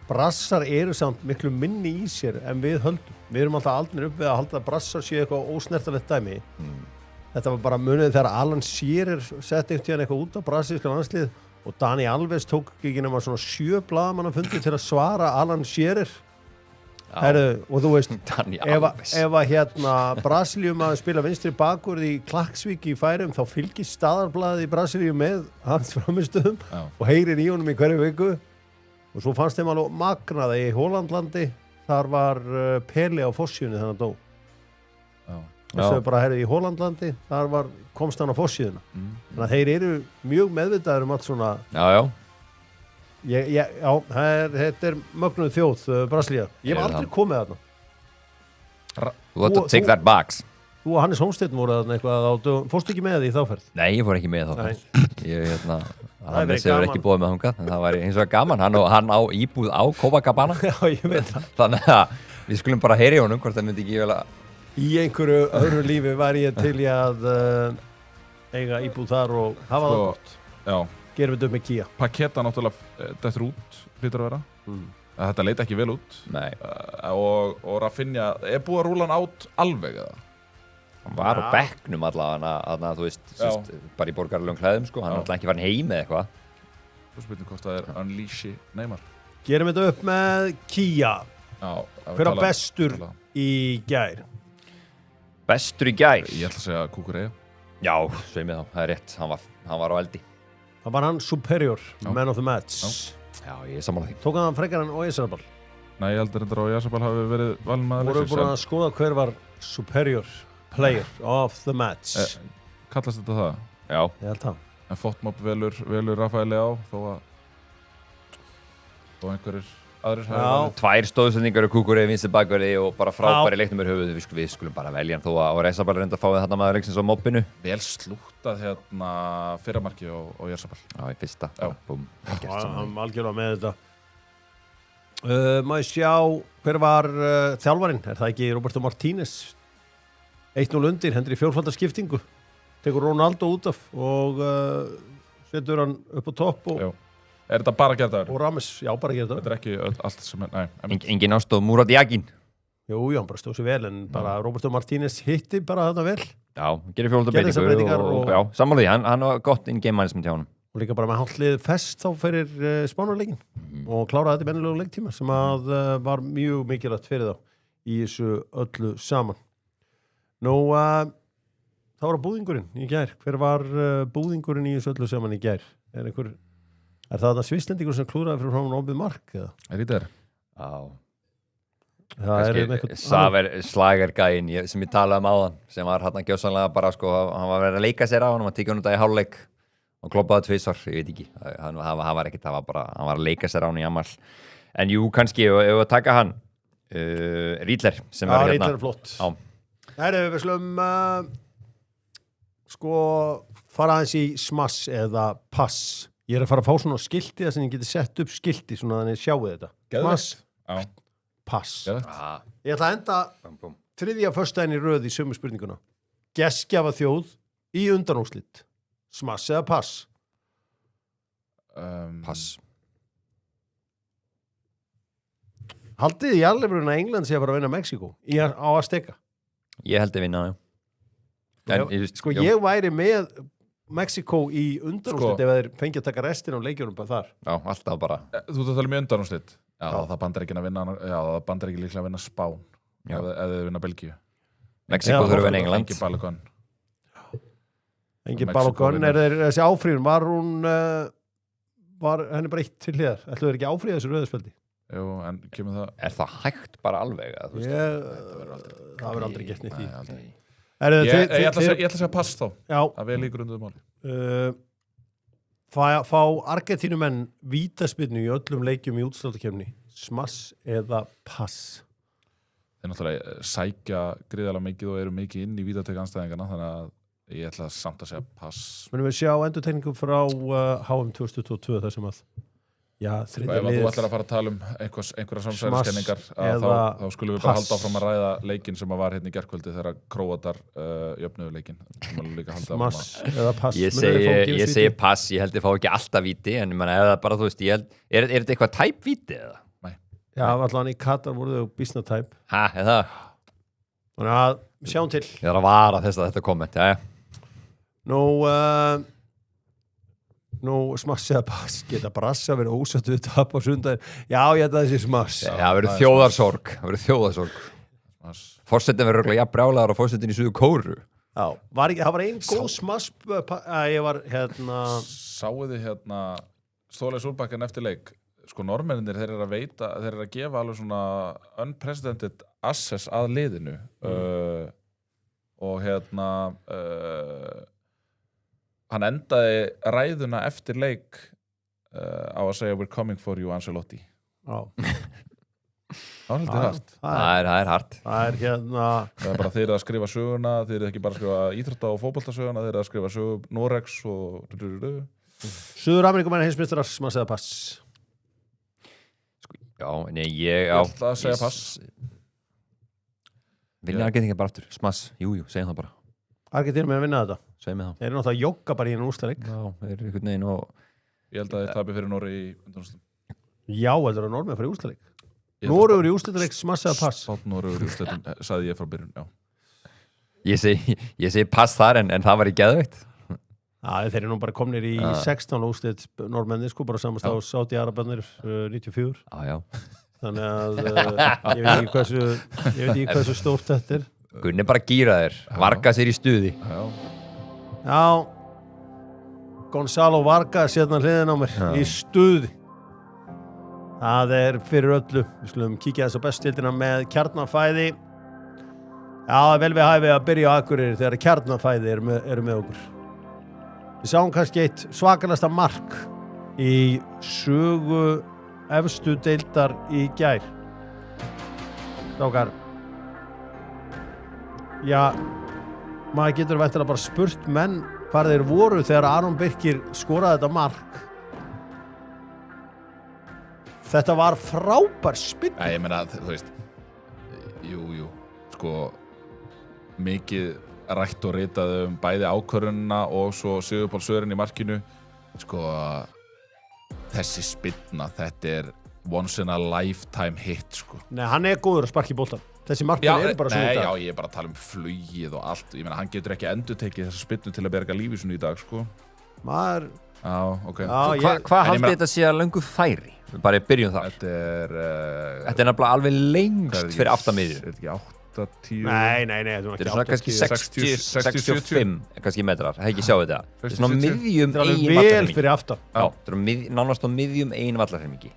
brassar eru samt miklu minni í sér en við höldum. Við erum alltaf aldrei upp við að halda að brassar séu eitthvað ósnertalegt dæmi. Þetta var bara munið þegar Alan Shearer setti eitthvað út á brasilíska landslið og Dani Alves tók ekki nema svona 7 blaðamannafundi til að svara Alan Shearer. Og þú veist, ef að Brasilíum að spila vinstri bakvörð í Klaksvík í Færeyjum, þá fylgir staðarblaðið í Brasilíu með hans framistöðum og heyrir í honum í hverju viku. Og svo fannst þeim alveg magnaða í Hólandlandi, þar var Pele á fossíunni þannig að dó. Þessu bara herrið í Hólandlandi, þar komst hann á fossíðuna. Þannig að þeir eru mjög meðvitaður allt svona. Þetta er mögnuð þjóð, Brasilía. Ég hef aldrei komið þarna. Þú ætti að take that back. Þú og Hannes Holmsteinn voru þarna eitthvað á dögum. Fórstu ekki með því í þáferð? Nei, ég fór ekki með þá. Hannes hefur ekki búið með þangað, en það væri eins og gaman. Hann á íbúð á Copacabana. Já, ég veit það. Þannig að við skulum bara heyra í honum hvort það myndi ekki vel að... Í einhverju öðru lífi var ég til í að eiga íbúð þar og hafa það gott. Já. Gerum við þetta með Kia. Paketa náttúrulega dettur út, hlýtur að vera. Þetta leit ekki vel út. Nei. Og Rafinha, er búið að rúla hann át alveg eða? Hann var á bekknum allavega, þú veist, bara í borgarlegum klæðum, sko. Hann er alltaf ekki farin heim eða eitthvað. Þú spytum hvort það er Unleashi Neymar. Gerum við þetta upp með Kia. Já. Hver var bestur í gær? Bestur í gær? Ég ætla að segja Kukureya. Já, sveið mig þá, það er rétt. Hann var á eldi. Það var hann superior, man of the match. Já, ég er sammála því. Tók hann frekar en Oyarzabal? Nei, ég heldur þetta á Oyarzabal hafi verið valinn maður leiksins. Voru búin að skoða hver var superior player of the match. Kallast þetta það? Já. Ég held það. En Fotmob velur Rafael Leao þó einhverjir aðrir hafi valið. 2 stóðsendingar og Kukurei vinstri bakverði og bara frábæri leiknum er höfuð. Við skulum bara velja hann þó að Oyarzabal reynda að fáið þarna maður leiksins á mobbinu. Vel slúttað fyrramarki á Oyarzabal. Já, í fyrsta. Búm. Hann algjörlega með þetta. Má ég sjá hver var þjálfarinn? Er það ekki Roberto Martínez? 1-0 undir, hendur í fjórfaldarskiptingu. Tekur Ronaldo út af og setur hann upp á topp og Er þetta bara gerðar? Og Rames, já, bara gerðar. Þetta er ekki allt sem nei. Engin ástóð Murat Yakin. Jú, hann bara stóð sér vel, en bara Roberto Martínez hitti bara þetta vel. Já, gerir fjóldabreytingar og já, sammála því, hann var gott in-game management hjá hann. Og líka bara með hálflið fest þá fyrir Spánarleikin og kláraði þetta í mennilegu leiktíma sem að var mjög mikilvægt fyrir þá í þessu öllu saman. Nú, þá var búðingurinn í gær. Hver var búðingurinn í þessu öllu saman í gær? Er það svisslendingur sem klúraði fyrir framan opið mark? Eða? Rítar? Já. Kannski Saver slagergæinn sem ég talaði áðan sem var hann gjössanlega bara sko, hann var verið að leika sér á hann og tekið hann út í hálfleik og kloppaði 2 svar, ég veit ekki hann var ekkert, hann var að leika sér á hann í Jamal en jú, kannski, ef við taka hann Riedler sem var hérna Riedler er flott við slum sko fara aðeins í smass eða pass ég er að fara að fá svona skilti þess að ég geti sett upp skilti svona þannig að sjáu þetta smass, pass ég ætla að enda 3. föstudaginn í röð í sömu spurninguna gestgjafa þjóð í undanúrslit smass eða pass? Pass. Haldið í alveg að England sé að fara að vinna Mexiko á Azteca? Ég held að vinna, já. Ég væri með Mexiko í undanúrslit ef þeir fengi að taka restin á leikjunum bara þar. Já, alltaf bara. Þú ert að tala um undanúrslit? Já, það bandar ekki að vinna, það bandar ekki líklega að vinna Spán ef þeir vinna Belgíu. Mexiko þurfa að vinna England. Engi Balogun. Engin Balogun, þessi áfríðun, var henni bara eitt til hliðar? Ætluðu þeir ekki áfríða þessu rauðspjaldi? Jú, en kemur það... Er það hægt bara alveg? Það verður aldrei gert neitt í. Ég ætla að segja pass þá. Já. Það vel í grunduðu máli. Fá Argentínumenn vítaspyrnu í öllum leikjum í útsláttakefni. Smass eða pass? Þeir náttúrulega sækja gríðarlega mikið og eru mikið inn í vítatöku andstæðingarna, þannig að ég ætla samt að segja pass. Munum við sjá endurtekningu frá HM 2022 þar sem að ef þú ætlar að fara að tala um einhverja samsæriskenningar þá skulum við bara halda áfram að ræða leikinn sem var hérna í gærkvöldi þegar Króatar jöfnuðu leikinn Smass eða pass? Ég segi pass, ég held að ég fá ekki alltaf víti en eða bara þú veist, er þetta eitthvað tæpvíti eða? Nei. Já, allan í Katar voru þau bísna tæp. Er það? Þannig að sjáum til. Ég er að vara þetta komment, já. Nú smass eða pass, geta brassa verið ósattu við tap á sundaginn. Já, ég held að þessi smass. Já, það verður þjóðarsorg. Forsetin verður örugglega jafn brjálaður á forsetin í Suður Kóreu. Já, það var einn góð smass ég var Sáuði Ståle Solbakken eftir leik. Sko normennir þeir eru að gefa alveg svona unprecedented access að liðinu og hann endaði ræðuna eftir leik á að segja we're coming for you Ancelotti. Já. Það er hart. Það er hart. Það er bara þeir eru að skrifa söguna, þeir eru ekki bara að skrifa íþrótta- og fótboltasöguna, þeir eru að skrifa sögu Noregs og Suður-Ameríkumenn heimsmeistarar smass eða pass? Já, nei, ég ætla að segja pass. Vinna Argentínu bara aftur. Smass, jú, segjum það bara. Argentínu með að vinna þetta? Segð mig það. Þeir eru náttúrulega að jogga bara í einu úrslaleik. Já, þeir eru einhvern veginn og... Ég held að þeir tapi fyrir Noregi í undanúrslitum. Já, heldur að Noregi fyrir úrslaleik. Noregur í úrslitaleik smass eða pass? Noregur í úrslitum, sagði ég frá byrjun, já. Ég segi pass þar en það var í geðveikt. Já, þeir eru nú bara komnir í 16 úrslit norrmennir, sko, bara samast á Sádi-Arabarnir 94. Já. Þannig að ég veit ekki hversu stórt þetta er. Gunni bara gýra þér, Varga sér í stuði. Já, Gonzalo Varga sérna hliðin á mér í stuði. Það er fyrir öllu. Við skulum kíkja þess á bestildina með kjarnafæði. Já, vel við hæfi að byrja á Akureyri þegar kjarnafæði eru með okkur. Við sáum kannski eitt svakalasta mark í sögu efstu deildar í gær. Strákar. Já, maður getur væntanlega bara spurt menn hvar þeir voru þegar Aron Birkir skoraði þetta mark. Þetta var frábær spinn. Já, ég meina, þú veist, jú, sko, mikið rætt og ritað bæði ákvörðunina og svo Sigurpál Sören í markinu. Sko, þessi spinna, þetta once in a lifetime hit, sko. Nei, hann góður að sparka í boltan. Þessi markmenn bara svona í dag. Já, ég bara að tala flugið og allt. Ég meina, hann getur ekki endurtekið þessa spinnu til að berga lífi svona í dag, sko. Maður... Já, ok. Hvað haldið þetta sé að löngu færi? Bara byrjum þar. Þetta nefnilega alveg lengst fyrir aftamiðju. Er þetta ekki 8-10? Nei. Þetta svona kannski 60-65 kannski metrar. Það ekki sjá þetta. Þetta svona miðjum ein vallarhelmingi. Þetta er vel fyrir aftan. Já, þetta er nánast á miðjum ein vallarhelmingi.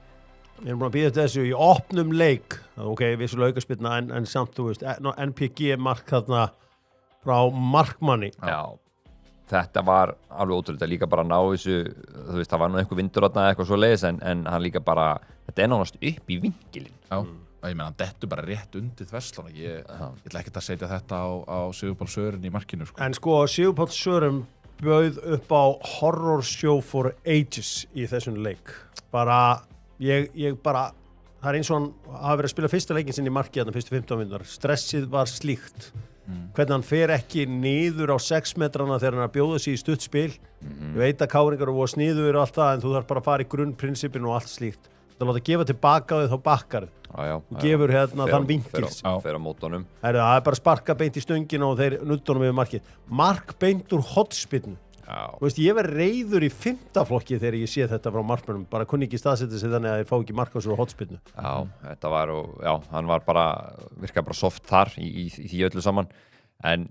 Við erum búin að býða þessu í opnum leik. Ok, vissulega aukaspyrna en samt, þú veist, NPG mark þarna frá markmanni. Já. Þetta var alveg ótrúlega, líka bara að ná þessu, þú veist, það var nú einhver vindur þarna eitthvað svo leiðis, en hann líka bara, þetta nánast upp í vinkilinn. Já, ég meina, hann dettur bara rétt undir þverslana. Ég ætla ekkert að setja þetta á Sigurpál Sören í markinu, sko. En sko, Sigurpál Sören bauð upp á horror show for ages í þessum leik. Bara, ég bara, það eins og hann hafi verið að spila fyrsta leikin sinni í marki þarna fyrstu 15 minútur. Stressið var slíkt. Hvernig hann fer ekki niður á 6 metrana þegar hann er að bjóða sig í stutt spil. Ég veit að káringar og sniður og allt það, en þú þarf bara að fara í grunnprinsipin og allt slíkt. Þú þarf að gefa tilbaka þig þá bakkar. Þú gefur þann vinkils. Fer á mótunum. Það er bara sparka beint í stöngina og þeir nuttunum yfir markið. Mark beint úr hotspinnu. Þú veist, ég verð reiður í 5. flokki þegar ég sé þetta frá markmönnum. Bara kunni ekki staðsetja sig þannig að þeir fá ekki mark á sér á hotspinnu. Já, þetta var, hann var bara, virkaði bara soft þar í því öllu saman. En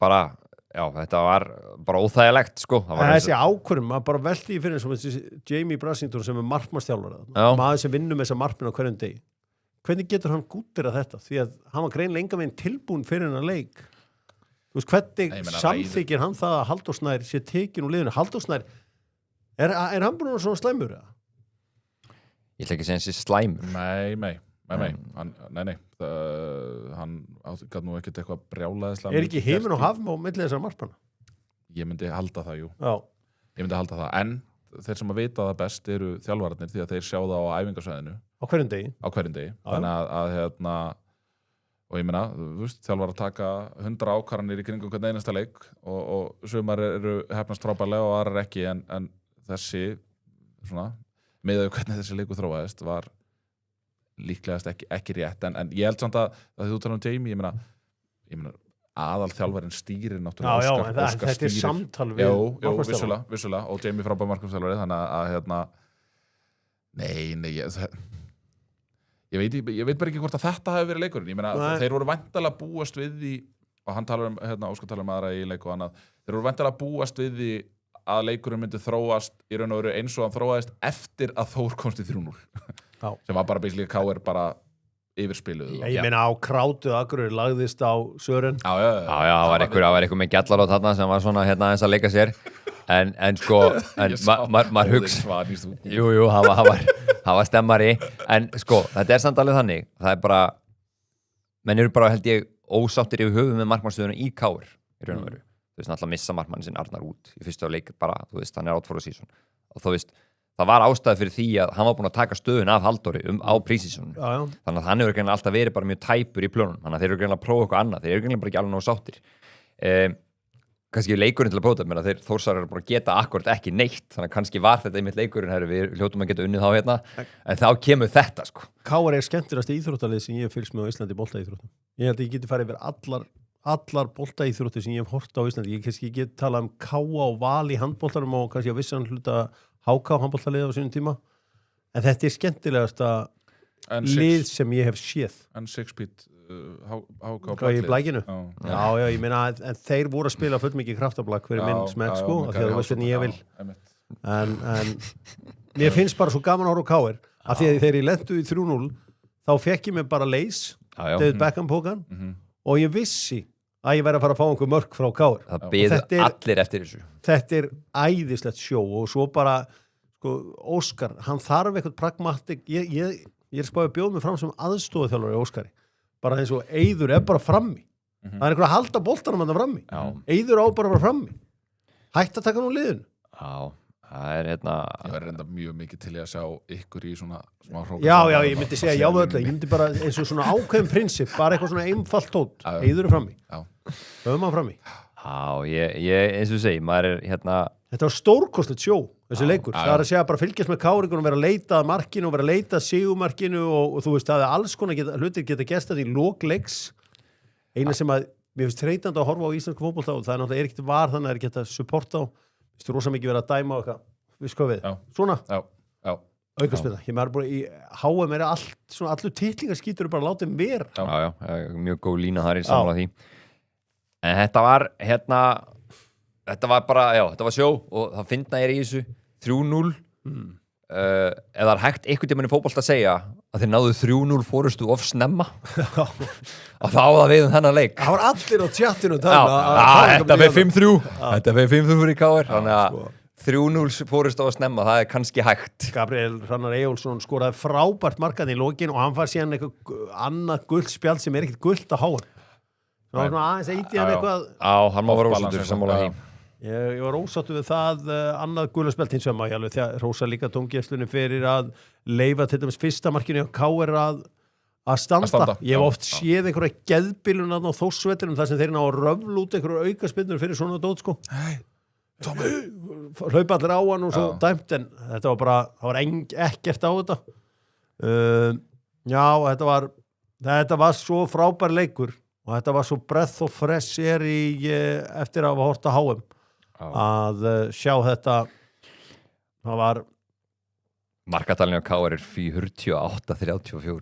bara, þetta var bara óþægilegt, sko. Þessi ákvörðum, maður bara velti í fyrir eins og þessi Jamie Brassington sem markmannsþjálfari. Maður sem vinnur með þessa markmenn á hverjum degi. Hvernig getur hann gúttirað þetta? Því að hann var greinlega engan veginn tilbúinn fyrir hennar leik. Þú veist, hvernig samþykir hann það að Halldór Snær sé tekin úr liðinu? Halldór Snær, er hann búin að vera svona slæmur? Ég ætla ekki að segja hans slæmur. Nei. Hann gæti nú ekkert eitthvað brjálaðislega. Er ekki himinn og hafn á milli þessar markmanna? Ég myndi halda það, jú. Já. Ég myndi halda það, en þeir sem að vita það best eru þjálfararnir því að þeir sjá það á æfingasvæðinu. Á hverjum degi? Á hverjum degi. Þannig að og ég meina, þú veist, þjálfar að taka 100 ákvarðanir í kringum hvern einasta leik og sumar eru hefnast frábærlega og aðrar ekki, en þessi, svona, miðað hvernig þessi leikur þróaðist, var líklegast ekki rétt, en ég held samt að þú talar Jamie, ég meina, aðal þjálfarinn stýrir náttúrulega Óskar þetta er samtal við markmannsþjálfara. Vissulega, og Jamie frábær markmannsþjálfari, þannig að nei, ég veit bara ekki hvort að þetta hafi verið leikurinn. Ég meina, þeir voru væntanlega búast við því, og hann talar Óskar talar aðra í leik og annað, þeir voru væntanlega búast við því að leikurinn myndi þróast í raun og veru eins og hann þróaðist eftir að Þór komst í 3-0. Sem var bara basically KR bara yfirspiluð. Ég meina, á Krátu Akureyri lagðist á Sören. Já, það var einhver með gjallarot þarna sem var svona eins að leika sér. En sko, maður hugsa, jú, það var stemmari, en sko, þetta er samt alveg þannig, það er bara, menn eru bara, held ég, ósáttir yfir höfuð með markmannstöðuna í KR, í raun og veru. Þú veist, náttúrulega missa markmannin sinn Arnar út í fyrstu leik bara, þú veist, hann out for a season. Og þú veist, það var ástæði fyrir því að hann var búinn að taka stöðun af Halldóri á pre-seasoninu. Þannig að hann hefur greinlega alltaf verið bara mjög tæpur í plönunum, þannig að þeir eru greinlega að prófa eitthvað annað, þeir eru greinlega bara ekki alveg nógu sáttir. Kannski leikurinn til að prófa þetta, þeir Þórsarar eru bara að geta akkurat ekki neitt, þannig að kannski var þetta einmitt leikurinn, við hljótum að geta unnið þá hérna, en þá kemur þetta, sko. KR er skemmtilegasta íþróttalið sem ég hef fylgst með á Íslandi boltaíþróttum. Ég held að ég geti farið yfir allar boltaíþróttir sem ég hef hort á Íslandi. Ég kannski get talað KA og Val í handboltanum og kannski á vissan hluta HK handboltalið á sínum tíma, en þetta er skemmtilegasta lið sem ég hef séð. En Sixbeat HK í blækinu? Já, ég meina, en þeir voru að spila full mikið kraftablak fyrir minn smekk, sko, af því að þú veist hvernig ég vil. En mér finnst bara svo gaman að horfa á KR, af því að þegar ég lentu í 3-0, þá fekk ég mig bara leys, David Beckham pókan, og ég vissi að ég væri að fara að fá einhver mörk frá Káur. Það biðu allir eftir þessu. Þetta æðislegt sjó og svo bara, sko, Óskar, hann þarf eitthvað pragmatik, ég spáði að bjóða mig fram sem aðstoðarþjálfari Óskari, bara eins og Eiður bara frammi. Það einhver að halda boltanum hann frammi. Eiður á bara frammi. Hætt að taka nú liðinu. Já, það Ég verður enda mjög mikið til að sjá ykkur í svona smá hrókar. Já, ég myndi segja já við öllu. Ég myndi bara eins og svona ákveðin prinsip, bara eitthvað svona einfalt tótt. Eiður frammi. Höfum hann frammi. Já, ég eins og segi, maður Þetta var stórkostlegt sjó, þessi leikur. Það að segja bara fylgjast með Káringunum, vera að leita að markinu og vera að leita að sigurmarkinu og þú veist, það alls konar hlutir geta gerst í lok leiks. Eina sem að mér finnst þreytandi að horfa á íslensku fótbolta og það náttúrulega ekkert var þannig að það geta supporta á. Þú veist, rosa mikið verið að dæma og eitthvað. Við sko við. Svona. Já. Aukaspinna. Ég maður bara í HM allt, svona allur titlingarskítur bara látið vera. Já, mjög góð lína þar í sammála því. En þetta var, þetta var bara, þetta var sjó og það finna í þessu 3-0. Eða það hægt einhvern tímann í fótbolta að segja að þeir náðu 3-0 fórustu of snemma og þá það við þennan leik. Það var allir á tjattinu þetta fyrir 5-3 þetta fyrir 5-3 fyrir KR þannig að 3-0 fórustu of snemma, það kannski hægt. Gabriel Hrannar Eyjólfsson skoraði frábært markaði í lokin og hann fær síðan eitthvað annað gult spjald sem ekkert gult að háa. Það var svona aðeins eitt í hann eitthvað. Hann má vera ósáttur sammála því. Ég var ósáttur við það annað gulaspjald hins vegar alveg þegar Rósa líka dómgæslunni fyrir að leyfa til dæmis fyrsta markinu og KR að standa. Ég hef oft séð einhverja geðbilun á Þórsvellinum þar sem þeir ná að röfla út einhverju aukaspyrnur fyrir svona dót sko. Hlaupa allir á hann og svo dæmt en þetta var bara, það var ekkert á þetta. Þetta var svo frábær leikur og þetta var svo breath of fresh air eftir að hafa hort að HM. Að sjá þetta það var markatalinn á KR 48-34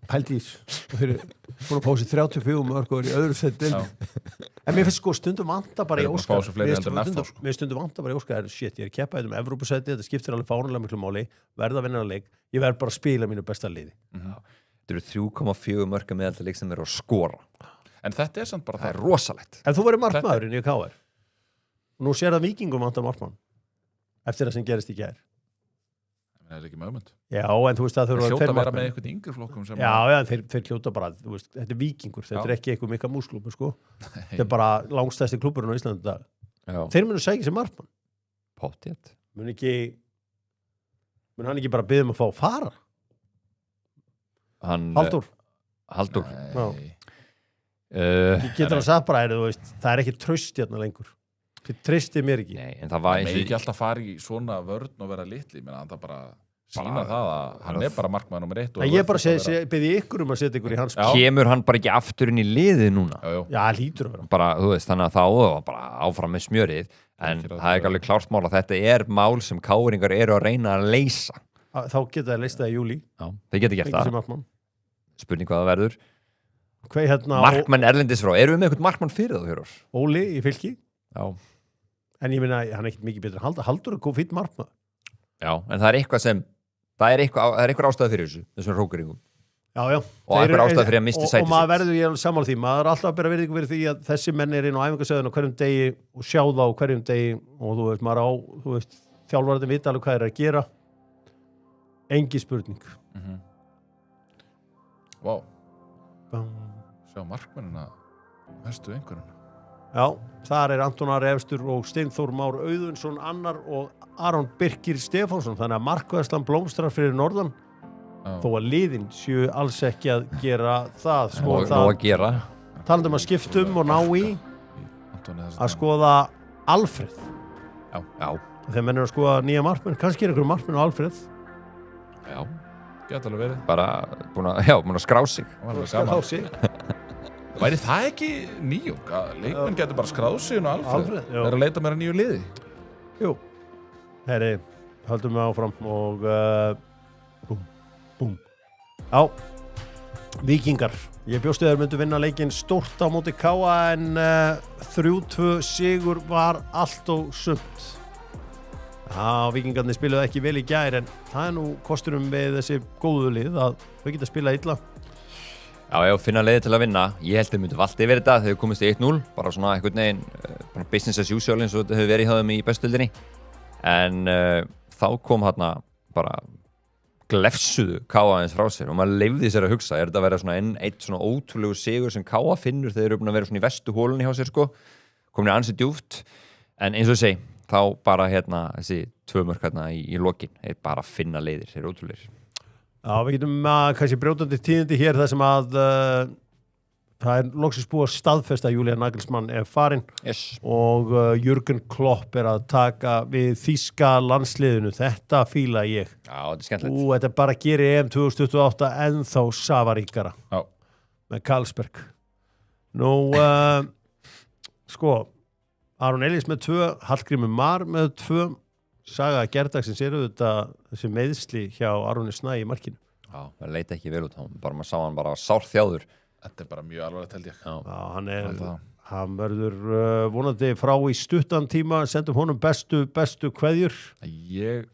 pældís þeir eru búin að fá sér 34 mörk og er í öðru settin en mér finnst sko stundum vanta bara í Óskar mér stundum vanta bara í Óskar ég er keppað um Evrópusæti, þetta skiptir alveg fáránlega miklu máli, verða að vinna að leik ég verð bara að spila mínu besta liði þetta eru 3,4 mörk að meðal leik sem eru að skora en þetta er samt bara það er rosalegt en þú verður markmaðurinn í KR nú sér það Víkingum vantar markmann eftir það sem gerist í gær það er ekki mögmynd já, en þú veist að þau eru hljóta að vera með einhvern yngri flokkum sem þeir hljóta bara, þú veist, þetta er Víkingur þetta er ekki eitthvað mikla músklúpur, sko þetta er bara langstæsti klúburinn á Íslandi dag þeir munu segja sem markmann pottjætt mun hann ekki bara biðja að fá að fara Halldór ég getur að sagða bara, þú veist það er ekki traust hérna lengur þið treystið mér ekki nei, en það var ekki alltaf fara í svona vörn og vera litli menn að það bara sína það að hann er bara markmaður nummer 1 ég bara byrði ykkur að setja ykkur í hans kemur hann bara ekki aftur inn í liðið núna já, hlýtur að vera bara, þú veist, þannig að þá bara áfram með smjörið en það er ekki alveg klárt mál að þetta er mál sem káringar eru að reyna að leysa þá geta það leystað í júlí þeir geta gert það spurning hvað það verður markmenn erlendis frá, eru við með eitthvað markmann fyrir þá hér Óli í Fylki já en ég meina, hann er ekkert mikið betur Halldór er góð fýtt markmann já, en það er eitthvað sem það er eitthvað ástæða fyrir þessum hrókuringum já og eitthvað ástæða fyrir að misti sæti og maður verður ég alveg sammála því maður er alltaf að bera virðingu fyrir því að þessi menn er inn á æfingastöðun á hverjum degi og sjá þá á hverjum degi og þú veist, maður á þjálfararnir vita alveg hvað er að gera engi spurning Vá sjá markmennina mestu einhverjum já, þar er Anton Ari Efstur og Steinþór Már Auðunsson annar og Aron Birkir Stefánsson þannig að markvæðslan blómstrar fyrir norðan þó að liðin séu alls ekki að gera það sko og að gera talandum að skiptum og ná í að skoða Alfreð já þegar menn eru að skoða nýja markmenn kannski er einhverjum markmenn á Alfreð já, geta alveg verið bara búin að skrá sig væri það ekki nýjung að leikmenn getur bara skráð sig og Alfreð er að leita mér að nýju liði jú, herri höldum við áfram og búm já, Víkingar ég bjóst þeir myndu vinna leikinn stórt á móti Káa en 3-2 sigur var allt og sumt já, Víkingarnir spiluðu ekki vel í gær en það er nú kosturum við þessi góðu lið að við geta spilað illa Já, finna leiði til að vinna. Ég held að þau myndu vallt yfir þetta þegar þau komist í 1-0, bara svona einhvern veginn bara business as usual eins og þetta hefur verið hjá þeim í bestudeildinni. En þá kom hérna bara glefsuðu Káa aðeins frá sér og maður leyfði sér að hugsa, þetta að vera svona eitt svona ótrúlegu sigur sem Káa finnur þegar þeir eru búin að vera svona í vestu hólunni hjá sér sko, komin ansi djúpt, en eins og ég segi, þá bara þessi 2 mörk í lokin, þeir bara finna leiðir, þeir eru ótrúlegir. Já, við getum kannski brjótandi tíðindi hér þar sem að það loksins búið að staðfesta að Julian Nagelsmann farin og Jürgen Klopp að taka við þýska landsliðinu. Þetta fíla ég. Já, þetta skemmtilegt. Þetta bara gerir EM 2028 ennþá safaríkara með Karlsberg. Nú, sko, Aron Elís með 2, Hallgrímur Mar með 2, Saga Gerdagsins þetta þessi meiðsli hjá Aroni Snæ í markinu. Já, það leit ekki vel út, maður sá hann bara sárþjáður. Þetta bara mjög alvarlegt held ég. Já, hann verður vonandi frá í stuttan tíma, sendum honum bestu kveðjur. Ég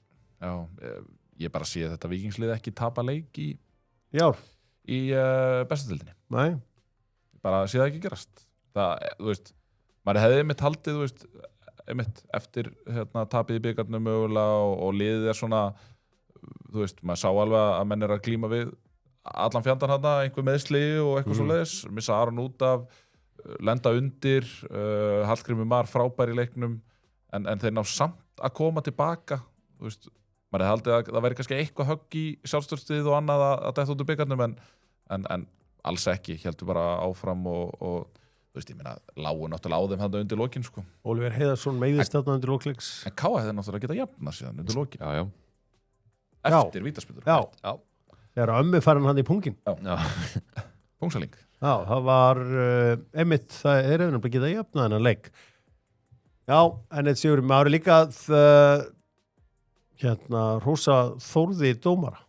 bara sé þetta Víkingslið ekki tapa leik í bestudeildinni. Nei. Bara sé það ekki gerast. Það, þú veist, maður hefði mitt haldið, þú veist, eftir tapið í bikarnum mögulega og liðið svona, þú veist, maður sá alveg að menn að glíma við allan fjandan einhver meðsli og eitthvað svoleiðis, missa Aron út af, lenda undir, Hallgrímur Mar frábær í leiknum, en þeir ná samt að koma tilbaka, þú veist, maður hefði haldið að það væri kannski eitthvað högg í sjálfstjórnstíð og annað að detta út úr bikarnum, en alls ekki, heldur bara áfram og þú veist, ég meina, lágu náttúrulega á þeim þarna undir lokin, sko. Oliver Heiðarsson meiðist þarna undir lokleiks. En Káa hefði náttúrulega getað jafnað síðan undir lokin. Já. Eftir vítaspyrnur. Já. Þegar ömmu farin hann í pungin. Já. Pungsaling. Já, það var einmitt, það hefði getað jafnað hennar leik. Já, en þetta séur, maður líka Rósa Þórði dómara.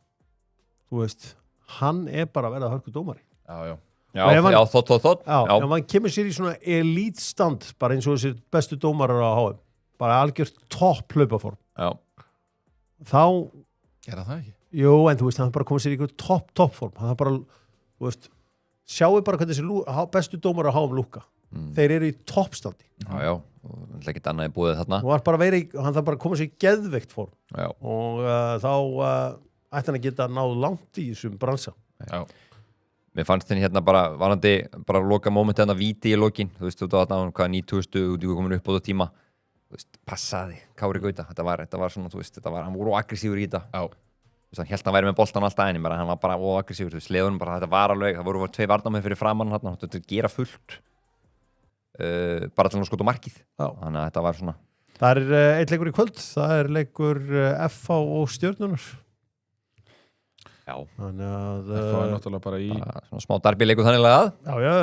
Þú veist, hann bara að verða hörku dómari. Já. Já, þótt. Já, ef hann kemur sér í svona elítstand, bara eins og þessir bestu dómarar á HM, bara algjört topp hlaupaform. Já. Þá... Gera það ekki? Jú, en þú veist, hann bara komið sér í einhver toppform. Hann bara, þú veist, sjáu bara hvernig þessi bestu dómarar á HM lúkka. Þeir eru í toppstandi. Já, og það er ekkert annað í búið þarna. Og hann þarf bara að koma sér í geðveikt form. Já. Og þá ætti hann að geta náð langt í þessum bransa. Já. Mér fannst þenni bara varandi bara loka mómenti víti í lokin, þú veist, þú þarna hvað 90, þú komin upp á þetta tíma, þú veist, passaði Kári Gauta, þetta var svona, þú veist, hann voru aggressífur í þetta. Já. Þú veist, hann hélt að væri með boltan alltaf enn, hann var bara aggressífur, þú veist, sleðunum bara, þetta var alveg, það voru 2 varnarmenn fyrir framann hann átti að gera fullt, bara til að skota markið. Já. Þannig að þetta var svona. Það eitt leikur í kvöld, það leikur FH og Stjörnunar. Já. Þannig að Það er náttúrulega bara í svona smá derbyleikur þannig lagað. Já.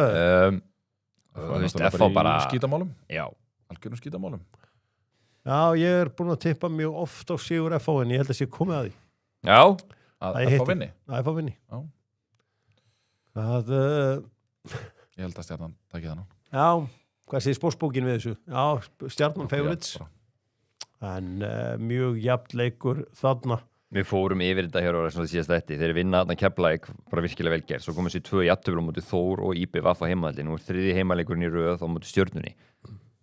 Þú veist, FH bara í skítamálum. Já. Algjörum skítamálum. Já, ég búin að tippa mjög oft á sigur FH en ég held að sé komið að því. Já. Að FH vinni. Að FH vinni. Já. Ég held að Stjarnan taki það nú. Já, hvað segir sportsbókin við þessu? Já, Stjarnan favorites. En mjög jafn leikur þarna. Við fórum yfir þetta hér og svona síðast þetta. Þeir vinna þarna Keflavík bara virkilega vel gert. Svo komum þessi 2 jafntöflur á móti Þór og IBVF á heimavelli. Nú 3. heimaleikurinn í röð á móti Stjörnunni.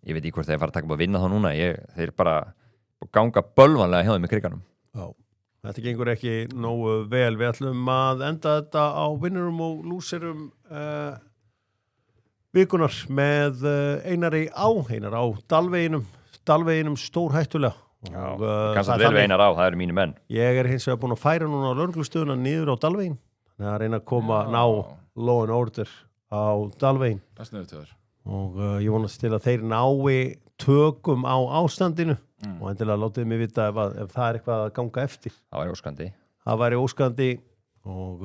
Ég veit ekki hvort þeir fara að taka að vinna þá núna. Þeir bara ganga bölvanlega hjá þeim í kriganum. Já, þetta gengur ekki nógu vel. Við ætlum að enda þetta á vinnurum og lúserum vikunar með Einari á Dalveginum stórhættulega. Kannski vel við Einar á, það eru mínu menn. Ég hins vegar búin að færa núna á lögreglustöðuna niður á Dalvegin. Það er að reyna að koma ná law and order á Dalvegin. Það er sniðugt til þér. Og ég vonast til að þeir nái tökum á ástandinu og endilega látið mig vita ef það er eitthvað að ganga eftir. Það væri óskandi. Það væri óskandi og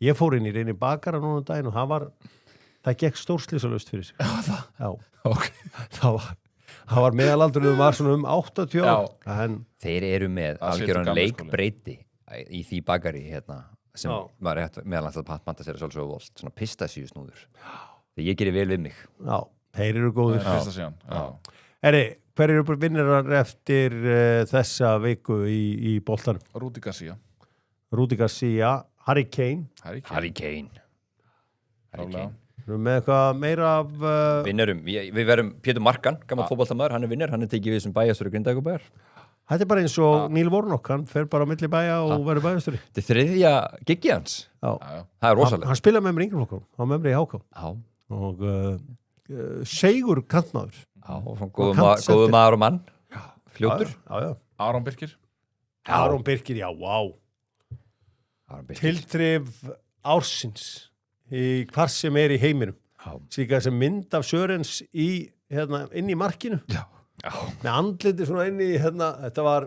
ég fór inn í reyni bakara núna daginn og það gekk stórslýsalöst fyrir sig. Já. Ok. Það var meðalaldurinn var svona 80 en þeir eru með algjöran leikbreyti í því bakari sem var rétt meðalans að panta sér að volt, svona pistasíusnúður. Þegar ég gerir vel við mig. Já, þeir eru góðir. Hver eru bara vinnarar eftir þessa viku í boltanum? Rúdi Garcia, Harry Kane. Harry Kane. Klálega. Við erum með eitthvað meira af... Vinnurum, við verum Pétur Markan, gammal fótboltamaður, hann er vinnur, hann er tekið við sem bæjarstjóri Grindavíkurbæjar. Þetta er bara eins og Neil Warnock, hann fer bara á milli bæja og verður bæjarstjóri. Þetta er þriðja giggi hans. Já. Það er rosalega. Hann spilaði með mér yngri flokkum, hann var með mér í HK. Já. Og Seigur kantmaður. Já, og góðu maður og mann. Fljótur. Já. Aron Birkir. Aron Birkir, já, vá. Tiltrif ársins í hvar sem er í heiminum. Sýka sem mynd af Sörens inn í markinu. Já. Með andliti svona inn í þetta var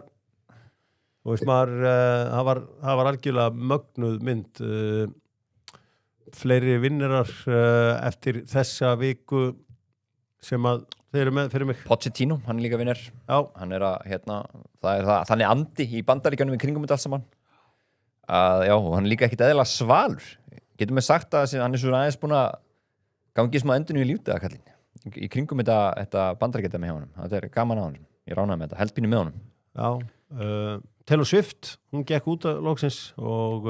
þú veist maður það var algjörlega mögnuð mynd fleiri vinnarar eftir þessa viku sem að þeir eru með fyrir mig. Pochettino, hann er líka vinnar. Já. Hann er að þannig andi í Bandaríkjunum í kringum þetta allt saman já, og hann er líka ekkit eðlilega svalur. Getum við sagt að hann er svo aðeins búin að gangi smá endinu í lífdaga kallinn í kringum þetta bandaríkjata með honum. Þetta er gaman á honum. Ég ránaði með þetta, heldbínu með honum. Já, Taylor Swift, hún gekk út af loksins og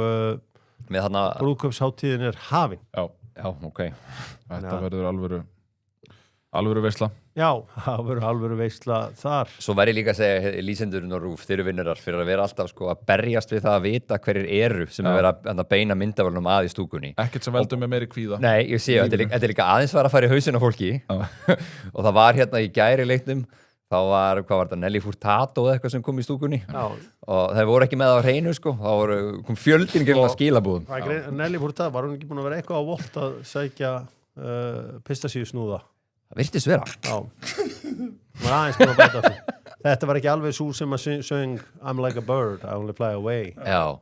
brúðkaupsháttíðin er hafin. Já, ok. Þetta verður alvöru veisla. Já, það verður alvöru veisla þar. Svo væri líka að segja lýsendurinn og Rúf, þeir eru vinnarar fyrir að vera alltaf að berjast við það að vita hverjir eru sem er verið að beina myndavölunum að í stúkunni. Ekkert sem veldur með meiri kvíða. Nei, ég sé, þetta er líka aðeins var að fara í hausinn á fólki og það var í gæri leiknum, þá var, hvað var þetta, Nelly Furtado eða eitthvað sem kom í stúkunni og þeir voru ekki með það á hreinu, þá kom fjöldin greiðlega skilabúðum. Nelly Furtado, var hún ekki búin að vera eitthvað á Volt að sækja pistasíusnúða? Það virtist vera. Var aðeins búin að bæta því. Þetta var ekki alveg svo sem að söng I'm like a bird, I only fly away. Já.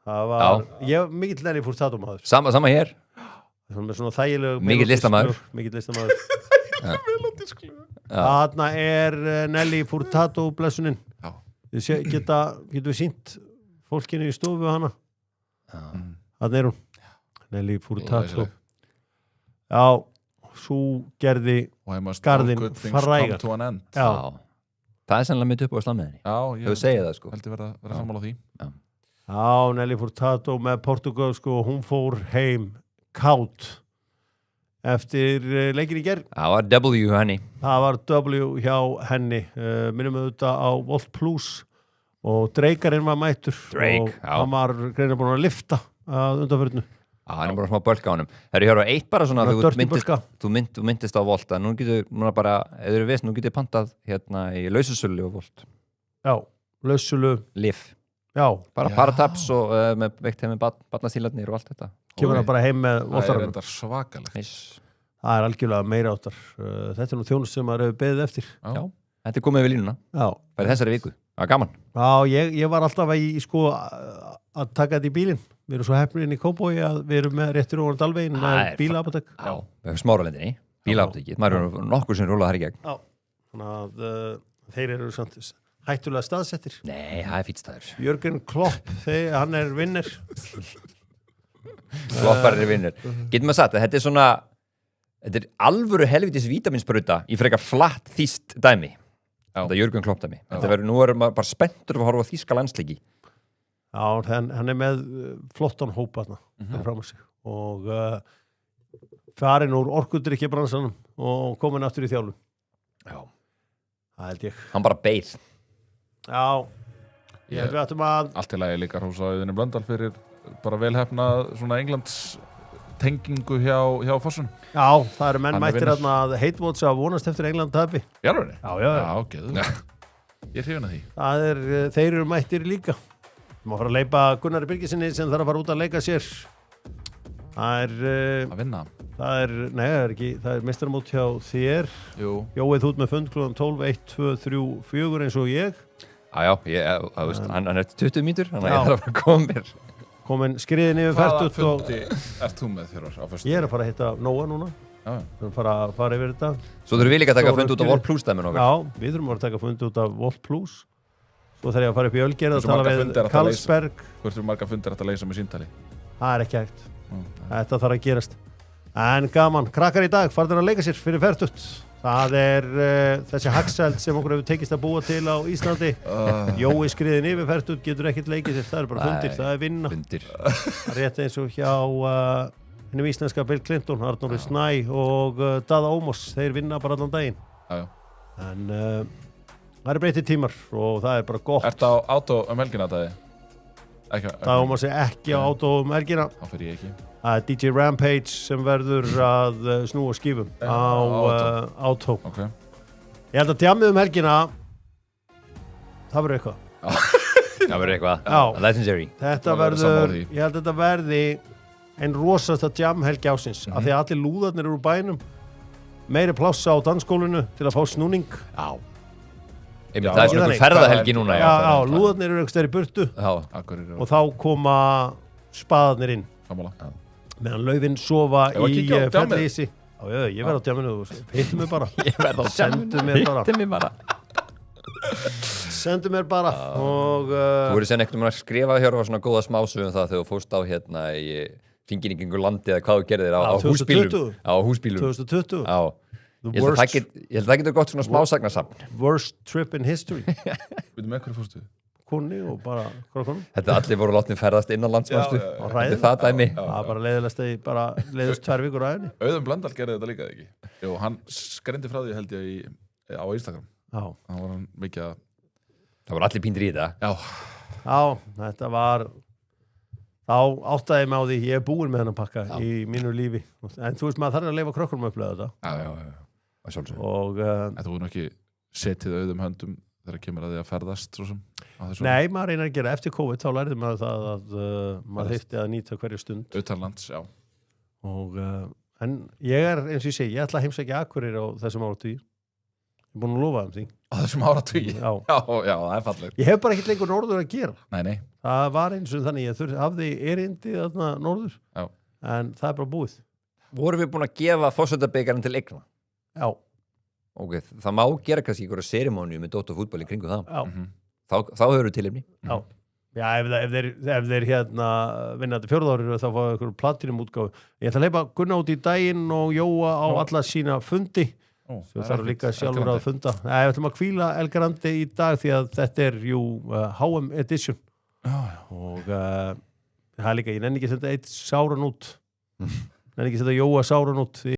Það var, ég mikill Nelly Furtado maður. Sama hér. Með svona þægilegu... Mikill listamaður. Þarna er Nelly Furtado blessunin. Getum við sýnt fólkinu í stofu hana. Þarna er hún. Nelly Furtado. Já. Svo gerði garðin fræga. Já. Það er sannlega mitt upp á slammiðinni. Já, ég segja það heldur vera sammála því. Já, Nelly Furtado með Portugal og hún fór heim kátt eftir leikinn í gerð. Það var W henni. Það var W hjá henni. Minnum við auðvitað á Volt Plus og Dreikarinn var mættur. Drake, og hann var greinilega búin að lifta að undanförnu. Hann er bara smá bölka á honum. Það eru hér á eitt bara svona þú myndist á Volt að nú getur bara, ef þú eru viss, nú getur pantað í laususölu á Volt. Já, lausulu Liv. Já. Bara parataps og með veikt heim með barnastílarnir og allt þetta. Kemur það bara heim með Voltaranum. Það er svakalegt. Það er algjörlega meira áttar. Þetta er nú þjónustu sem maður hefur beðið eftir. Já. Þetta er komið við línuna. Já. Bara þessari viku. Það var gaman. Já, ég var alltaf að taka þetta í bílinn. Við erum svo hefnir í Kópavogi að við erum með réttur og Dalvegin með bílaapotek. Já, með Smáralendinni, bílaapotekið. Maður eru nokkur sem rúlað þar í gegn. Já, þannig að þeir eru samt hættulega staðsettir. Nei, það er fýtt staður. Jörgen Klopp, hann er vinnur. Kloppar er vinnur. Getum við sagt að þetta er svona, þetta er alvöru helvitis vítaminsbrauta í frekar flatt þýst dæmi. Þetta er Jörgen Klopp dæmi. Nú erum maður bara spenntur að horfa á þýska landsleiki. Já, hann er með flottan hópa þarna fram að sig og farin úr orkudrykkjabransanum og komin aftur í þjálfun. Já. Það held ég. Hann bara beið. Já. Ég held við ættum að... Allt í lagi líka hrósa Auðunni Blöndal fyrir bara velhefna svona Englands tengingu hjá Fossun. Já, það eru menn mættir að heitvots að vonast eftir England tapi. Jálfurni? Já, geðu. Ég hrifin að því. Þeir eru mættir líka. Má fara að leipa Gunnari Birgisinni sem þarf að fara út að leika sér. Það er... Að vinna? Nei, það er meistaramót hjá þér. Jú. Jóið út með fund klukkan 12, 1, 2, 3, 4 eins og ég. Hann er 20 mínútur, þannig að ég þarf að koma mér. Komin skriðin yfir færtut og... Hvaða fundi ert þú með þér á fyrstu? Ég er að fara að hitta Nóa núna. Við erum að fara yfir þetta. Svo þurfum við líka að taka fund út af Volt Plus dæminu okkar. Já, við þurfum að taka fund út af Volt Plus. Svo þarf ég að fara upp í Ölgerð að tala við Karlsberg. Hversu marga fundir þetta að leysa með símtali? Það er ekki hægt. Þetta þarf að gerast. En gaman, krakkar í dag, farður að leika sér fyrir færtut. Það er þessi hagsæld sem okkur hefur tekist að búa til á Íslandi. Jói skriðin yfir færtut, getur ekkert leikið sér. Það er bara fundir, það er vinna. Fundir. Rétt eins og hjá hinnum íslenska Bill Clinton, Arnóri Snæ og Dada Ómos, þeir vinna bara allan daginn. Já. En það er breyttir tímar og það er bara gott. Ertu á átó helgina, Daði? Dada Ómos er ekki á átó helgina. Þá fer ég ekki. Það er DJ Rampage sem verður að snúa skífum á átó. Ok. Ég held að djammið helgina, það verður eitthvað. Það verður eitthvað. Já. Legendary. Þetta Það verður sammála verður, því. ég held að þetta verði ein rosasta jamhelgi ásins af því að allir lúðarnir eru úr bænum, meiri plássa á dansskólinu til að fá snúning. Já. Já, Það er svona þannig. ferðahelgi núna, Já, lúðarnir eru einhvers staðar í burtu Já. Akureyri og þá koma spaðarnir inn sammála. meðan laufin sofa Ef að í kíkja á djammið? fellísi. Já, ég verð á djamminu, hittu mig bara. Ég verð á Sendu mér bara. Hittu mig bara. Sendu mér bara og Þú voru sen ekkert að skrifa hér og svona góða smásögum það þegar þú fórst á hérna í hringinn í kringu landi eða hvað þú gerðir á 2020? húsbílum. Á húsbílum. 2020, Já. the Ég held að það getur gott svona smásagnasafn. worst trip in history. Veitum með hverju fórstu? Kunni og bara, hvað konum? Þetta allir voru látnið ferðast innan landsmannstu. Já, já, já. Og Þetta er ræðið. það dæmi. Það er bara leiðilegst 2 vikur á æfni. Auðun Blöndal gerði þetta líka, eða ekki? Jú, hann skreindi frá því, held ég, á Instagram. Já. Hann var hann mikið að... Það voru allir píndir í þetta. Já, Já, þetta var þá áttaði ég mig á því ég er búinn með hennan pakka í mínu lífi en þú veist maður þarf að leifa krökkunum að upplega þetta já. Það er svolítið. og En þú voru nú ekki setið auðum höndum þegar kemur að því að ferðast, svo sem? nei, maður reynar að gera eftir COVID þá lærði maður það að maður þyrfti að nýta hverju stund Utanlands, já. og en ég er eins og ég segi, ég ætla að heimsækja Akureyri á þessum áratugum ég er búinn að lofa því Á þessum áratugi? Já. Já, það er fallegt. ég hef bara ekkert lengur norður að gera Nei. það var eins og þannig ég hafði erindi þarna norður Já. en það er bara búið Vorum við búin að gefa fórsetabikarinn til eigna? já, Ok, það má gera kannski einhverja serimóniu með Dótt og fútbol í kringu það. já Þá höfum við tilefni. Já, já ef þeir hérna vinnandi 4. árið þá fá ykkur platinum útgáfu. Ég ætla að leipa Gunna út í daginn og Jóa á alla sína fundi. Svo þarf líka sjálfur að funda. Nei, við ætlum að hvíla El Grande í dag því að þetta er jú HM edition. Já. Og það er líka, ég nenni ekki að senda eitt sáran út. Nenni ekki að senda Jóa sáran út.